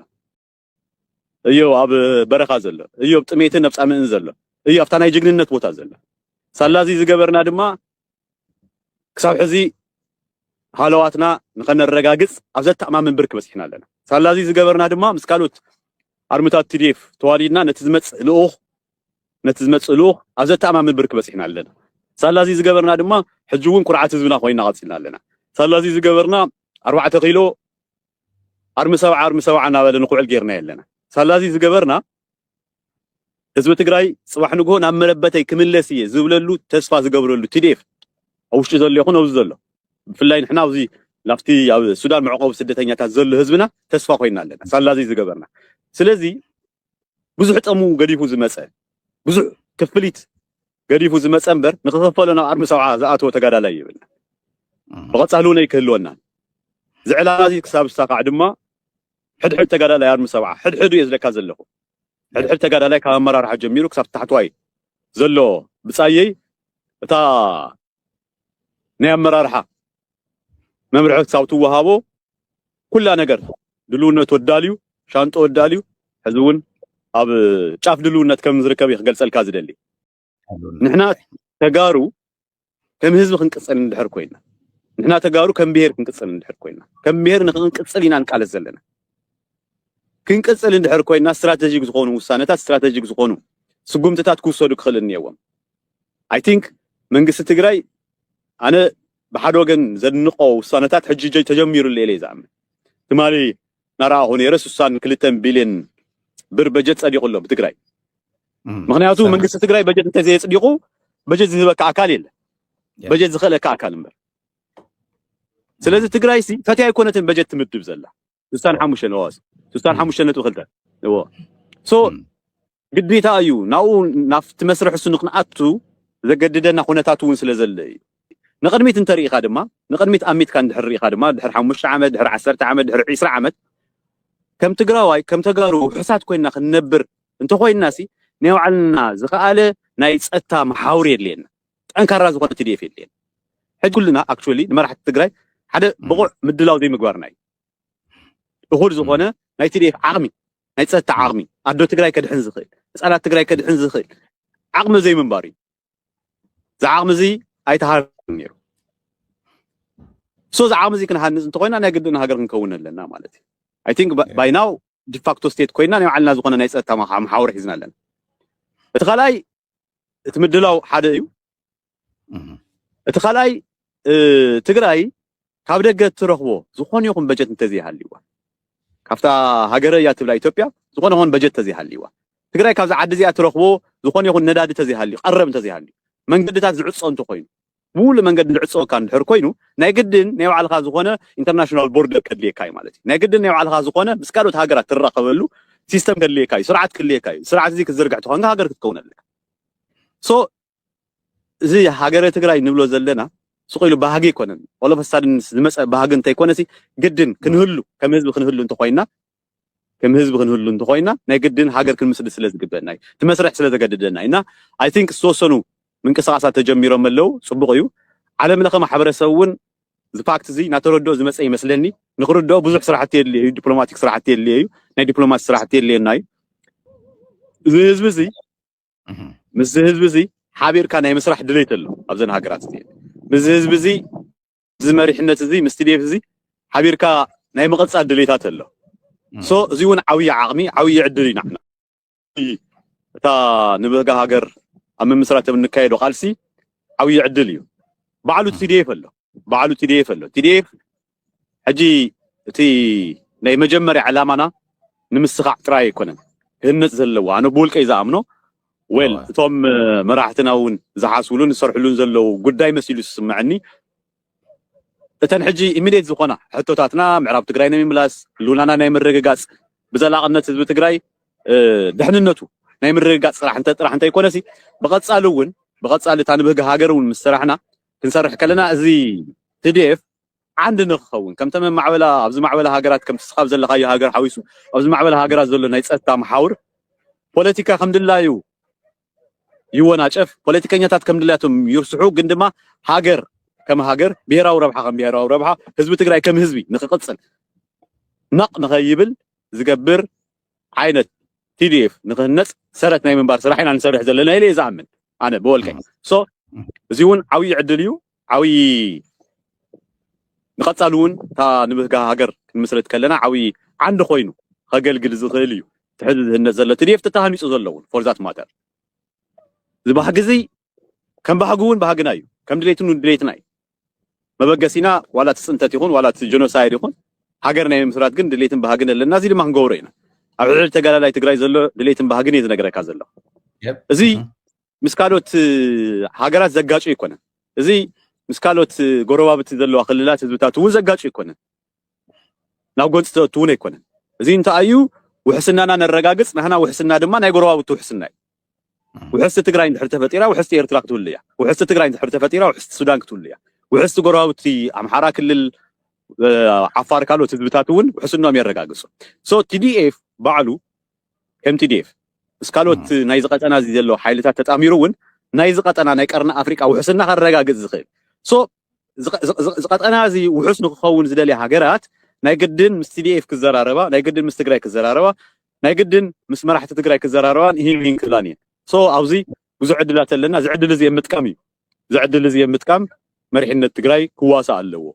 እዮ ኣብ በረኻ ዘሎ እዮ ጥሜትን ነብፃምእን ዘሎ እዮ ኣብታ ናይ ጅግንነት ቦታ ዘሎ ሳላዚ ዝገበርና ድማ ክሳብ ሕዚ ሃለዋትና ንኸነረጋግፅ ኣብ ዘተኣማምን ብርኪ በፂሕና ኣለና ሳላዚ ዝገበርና ድማ ምስ ካልኦት ኣርምታት TDF ተዋዲድና ነቲ ዝመፅእ ልኡኽ ኣብ ዘተኣማምን ብርኪ በፂሕና ኣለና ሳላዚ ዝገበርና ድማ ሕጂ እውን ኩርዓት ህዝብና ኮይና ቀፂልና ኣለና ሳላዚ ዝገበርና 4 ኪሎ ኣርሚ ሰብዓ እናበለ ንኩዕል ጌርና ኣለና ሳላዚ ዝገበርና ህዝቢ ትግራይ ፅባሕ ንግሆ ናብ መለበተይ ክምለስ እየ ዝብለሉ ተስፋ ዝገብረሉ TDF ኣብ ውሽጢ ዘሎ ይኹን ኣብዚ ዘሎ ብፍላይ ንሕና ኣብዚ ላፍቲ ኣብ ሱዳን መዕቆቢ ስደተኛታት ዘሎ ህዝብና ተስፋ ኮይና ኣለና ሳላዚ ዝገበርና ስለዚ ብዙሕ ጠሙ ገዲፉ ዝመፀ ብዙሕ ክፍሊት ገዲፉ ዝመፀ እምበር ንኽኸፈሎ ናብ ኣርሚ ሰብዓ ዝኣተወ ተጋዳላይ ይብልና ብቐፃሉ ናይ ክህልወና ዝዕላማ እዚ ክሳብ ዝሳካዕ ድማ ሕድሕድ ተጋዳላይ ኣርሚ ሰብዓ ሕድሕዱ እየ ዝለካ ዘለኹ ሕድሕድ ተጋዳላይ ካብ ኣመራርሓ ጀሚሩ ክሳብ ታሕተዋይ ዘሎ ብፃየይ እታ ናይ ኣመራርሓ መምርሒ ክሳብ ትወሃቦ ኩላ ነገር ድልውነት ወዳልዩ ሻንጦ ወዳልዩ ሕዚ እውን ኣብ ጫፍ ድልውነት ከም ዝርከብ ይክገልፀልካ ዝደሊ ንሕና ተጋሩ ከም ህዝቢ ክንቅፅል እንድሕር ኮይና ንሕና ተጋሩ ከም ብሄር ክንቅፅል እንድሕር ኮይና ከም ብሄር ንክንቅፅል ኢና ንቃለስ ዘለና ክንቅፅል እንድሕር ኮይና ስትራቴጂክ ዝኾኑ ውሳነታት ስትራቴጂክ ዝኾኑ ስጉምትታት ክውሰዱ ክኽእል እኒአዎም ኣይ ቲንክ መንግስቲ ትግራይ ኣነ ብሓደ ወገን ዘድንቆ ውሳነታት ሕጂ ተጀሚሩሉ ኢለ ይዝኣምን ትማሊ ናርኣኹ ነይረስ 2 ቢልዮን ብር በጀት ጸዲቁሎ ብትግራይ ምክንያቱ መንግስቲ ትግራይ በጀት እንተዘይ ጸዲቁ በጀት ዝህበካ አካል የለ በጀት ዝኸለካ አካል እምበር ስለዚህ ትግራይ ሲ ፈትያ ይኮነትን በጀት ትምድብ ዘላ 65 ነዋስ 65.2 እዎ ሶ ግዴታ እዩ ናው ናፍቲ መስርሕ እሱ ንክንኣቱ ዘገድደና ኩነታት እውን ስለዘለ ንቅድሚት እንተሪኢኻ ድማ ንቅድሚት ኣሚትካ እንድሕር ሪኢኻ ድማ ድሕር 5 ዓመት ድሕር 10 ዓመት ድሕር 20 ዓመት ከም ትግራዋይ ከም ተጋሩ ሕሳት ኮይና ክንነብር እንተኮይና ሲ ናይ ባዕልና ዝኸኣለ ናይ ጸጥታ መሓውር የድልየና ጠንካራ ዝኾነ ትዲኤፍ የድልየና ሕጂ ኩልና ኣክቹዋሊ ንመራሕቲ ትግራይ ሓደ ብቑዕ ምድላው ዘይምግባርና እዩ እኹል ዝኾነ ናይ ትዲኤፍ ዓቕሚ ናይ ጸጥታ ዓቕሚ ኣዶ ትግራይ ከድሕን ዝኽእል ህፃናት ትግራይ ከድሕን ዝኽእል ዓቕሚ ዘይምንባር እዩ እዚ ዓቕሚ እዚ ኣይተሃርም ነይሩ ሶ እዚ ዓቕሚ እዚ ክንሃንፅ እንተኮይና ናይ ግድን ሃገር ክንከውን ኣለና ማለት እዩ I think by now de facto state ኮይና ናይ ባዕልና ዝኾነ ናይ ጸጥታ መሓውር ሒዝና ኣለና እቲ ኻልኣይ እቲ ምድላው ሓደ እዩ እቲ ኻልኣይ ትግራይ ካብ ደገ ትረኽቦ ዝኾነ ይኹን በጀት እንተዘይሃልይዋ ካብታ ሃገረ እያ ትብላ ኢትዮጵያ ዝኾነ ይኹን በጀት ተዘይሃልይዋ ትግራይ ካብዛ ዓዲ እዚኣ ትረኽቦ ዝኾነ ይኹን ነዳዲ ተዘይሃልዩ ቀረብ እንተዘይሃልዩ መንገድታት ዝዕፀ እንተኮይኑ ሙሉእ መንገዲ ዝዕፀወካ እንድሕር ኮይኑ ናይ ግድን ናይ ባዕልኻ ዝኾነ ኢንተርናሽናል ቦርደር ከድልየካ እዩ ማለት እዩ ናይ ግድን ናይ ባዕልኻ ዝኾነ ምስ ካልኦት ሃገራት ትራኸበሉ ሲስተም ከድልየካ እዩ ስርዓት ክድልየካ እዩ ስርዓት እዚ ክትዝርግሕ ትኾንካ ሃገር ክትከውን ኣለካ ሶ እዚ ሃገረ ትግራይ ንብሎ ዘለና ስቑኢሉ ባህጊ ይኮነን ኦሎፈሳድን ዝመፀ ባህጊ እንተይኮነሲ ግድን ክንህሉ ከም ህዝቢ ክንህሉ እንተኮይና ናይ ግድን ሃገር ክንምስሊ ስለ ዝግበአና እዩ ትመስርሕ ስለ ዘገድደና ኢና አይ ቲንክ ዝተወሰኑ ምንቅስቃሳት ተጀሚሮም ኣለው ጽቡቕ እዩ ዓለም ለኸ ማሕበረሰብ እውን ዝፋክት እዚ ናተረድኦ ዝመፀ ይመስለኒ ንኽርድኦ ብዙሕ ስራሕቲ የድልዮ ዲፕሎማቲክ ስራሕቲ የድልዮ እዩ ናይ ዲፕሎማሲ ስራሕቲ የድልየና እዩ እዚ ህዝቢ እዚ ምስ ህዝቢ እዚ ሓቢርካ ናይ ምስራሕ ድሌት ኣሎ ኣብዘን ሃገራት እዚ ምስ ህዝቢ እዚ ዝመሪሕነት እዚ ምስ ትዲኤፍ እዚ ሓቢርካ ናይ ምቕፃል ድሌታት ኣሎ ሶ እዚ እውን ዓብዪ ዓቕሚ ዓብዪ ዕድል ኢና ንሕና እታ ንበጋ ሃገር ኣብ ምምስራት እንካየዶ ቃልሲ ዓብዪ ዕድል እዩ ባዕሉ ትዲኤፍ ኣሎ ትዲኤፍ ሕጂ እቲ ናይ መጀመርያ ዕላማና ንምስኻዕ ጥራይ ኣይኮነን ክህነፅ ዘለዎ ኣነ ብውልቀይ ዝኣምኖ ወል እቶም መራሕትና እውን ዝሓስብሉን ዝሰርሕሉን ዘለው ጉዳይ መሲሉ ዝስምዐኒ እተን ሕጂ ኢሚድየት ዝኾና ሕቶታትና ምዕራብ ትግራይ ንምምላስ ህልውናና ናይ ምርግጋፅ ብዘላቕነት ህዝቢ ትግራይ ድሕንነቱ ናይ ምርግጋፅ ጥራሕ እንተይኮነሲ ብቐፃሊ እውን ብቐፃሊ እታ ንብህጊ ሃገር እውን ምስ ስራሕና ክንሰርሕ ከለና እዚ ትዲኤፍ ዓንዲ ንክኸውን ከምተ መማዕበላ ኣብዚ ማዕበላ ሃገራት ከም ትስኻብ ዘለኻዮ ሃገር ሓዊሱ ኣብዚ ማዕበላ ሃገራት ዘሎ ናይ ጸጥታ መሓውር ፖለቲካ ከም ድላዩ ይወናጨፍ ፖለቲከኛታት ከም ድላያቶም ይርስሑ ግን ድማ ሃገር ከም ሃገር ብሄራዊ ረብሓ ከም ብሄራዊ ረብሓ ህዝቢ ትግራይ ከም ህዝቢ ንክቕፅል ነቕ ንኸይብል ዝገብር ዓይነት TDF ንኽህነፅ ሰረት ናይ ምንባር ስራሕ ኢና ንሰርሕ ዘለና ኢለ እየ ዝኣምን ኣነ ብወልቀይ ሶ እዚ እውን ዓብዪ ዕድል እዩ ዓብዪ ንቐፃሊ እውን እታ ንብህጋ ሃገር ክንምስረት ከለና ዓብዪ ዓንዲ ኮይኑ ከገልግል ዝኽእል እዩ ትሕዚ ዝህነፅ ዘሎ TDF ተተሃኒፁ ዘሎ እውን ፎር ዛት ማተር እዚ ባህጊ እዚ ከም ባህጊ እውን ባህግና እዩ ከም ድሌትን እውን ድሌትና እዩ መበገሲና ዋላ ትፅንተት ይኹን ዋላ ጀኖሳይድ ይኹን ሃገር ናይ ምምስራት ግን ድሌትን ባህግን ኣለና እዚ ድማ ክንገብሮ ኢና ኣብ ልዕሊ ተጋዳላይ ትግራይ ዘሎ ድሌትን ባህግን እዩ ዝነገረካ ዘሎ እዚ ምስ ካልኦት ሃገራት ዘጋጩ ይኮነን እዚ ምስ ካልኦት ጎረባብቲ ዘለዋ ክልላት ህዝብታት እውን ዘጋጩ ይኮነን ናብ ጎንፂ ተእቱ እውን ኣይኮነን እዚ እንታይ እዩ ውሕስናና ነረጋግፅ ንሕና ውሕስና ድማ ናይ ጎረባብቲ ውሕስና እዩ ውሕስቲ ትግራይ እንድሕር ተፈጢራ ውሕስቲ ኤርትራ ክትውል እያ ውሕስቲ ትግራይ እንድሕር ተፈጢራ ውሕስቲ ሱዳን ክትውል እያ ውሕስቲ ጎረባብቲ ኣምሓራ ክልል ዓፋር ካልኦት ህዝብታት እውን ውሕስኖም የረጋግፁ ሶ TDF ባዕሉ ከም TDF ምስ ካልኦት ናይ ዝቐጠና እዚ ዘሎ ሓይልታት ተጣሚሩ እውን ናይ ዝቐጠና ናይ ቀርኒ ኣፍሪቃ ውሕስና ከረጋግፅ ዝኽእል ሶ ዝቐጠና እዚ ውሕስ ንክኸውን ዝደልያ ሃገራት ናይ ግድን ምስ TDF ክዘራረባ ናይ ግድን ምስ ትግራይ ክዘራረባ ናይ ግድን ምስ መራሕቲ ትግራይ ክዘራረባን ይህን ክብላን እየን ሶ ኣብዚ ብዙሕ ዕድላት ኣለና እዚ ዕድል እዚ የምጥቃም እዩ እዚ ዕድል እዚ የምጥቃም መሪሕነት ትግራይ ክዋሳእ ኣለዎ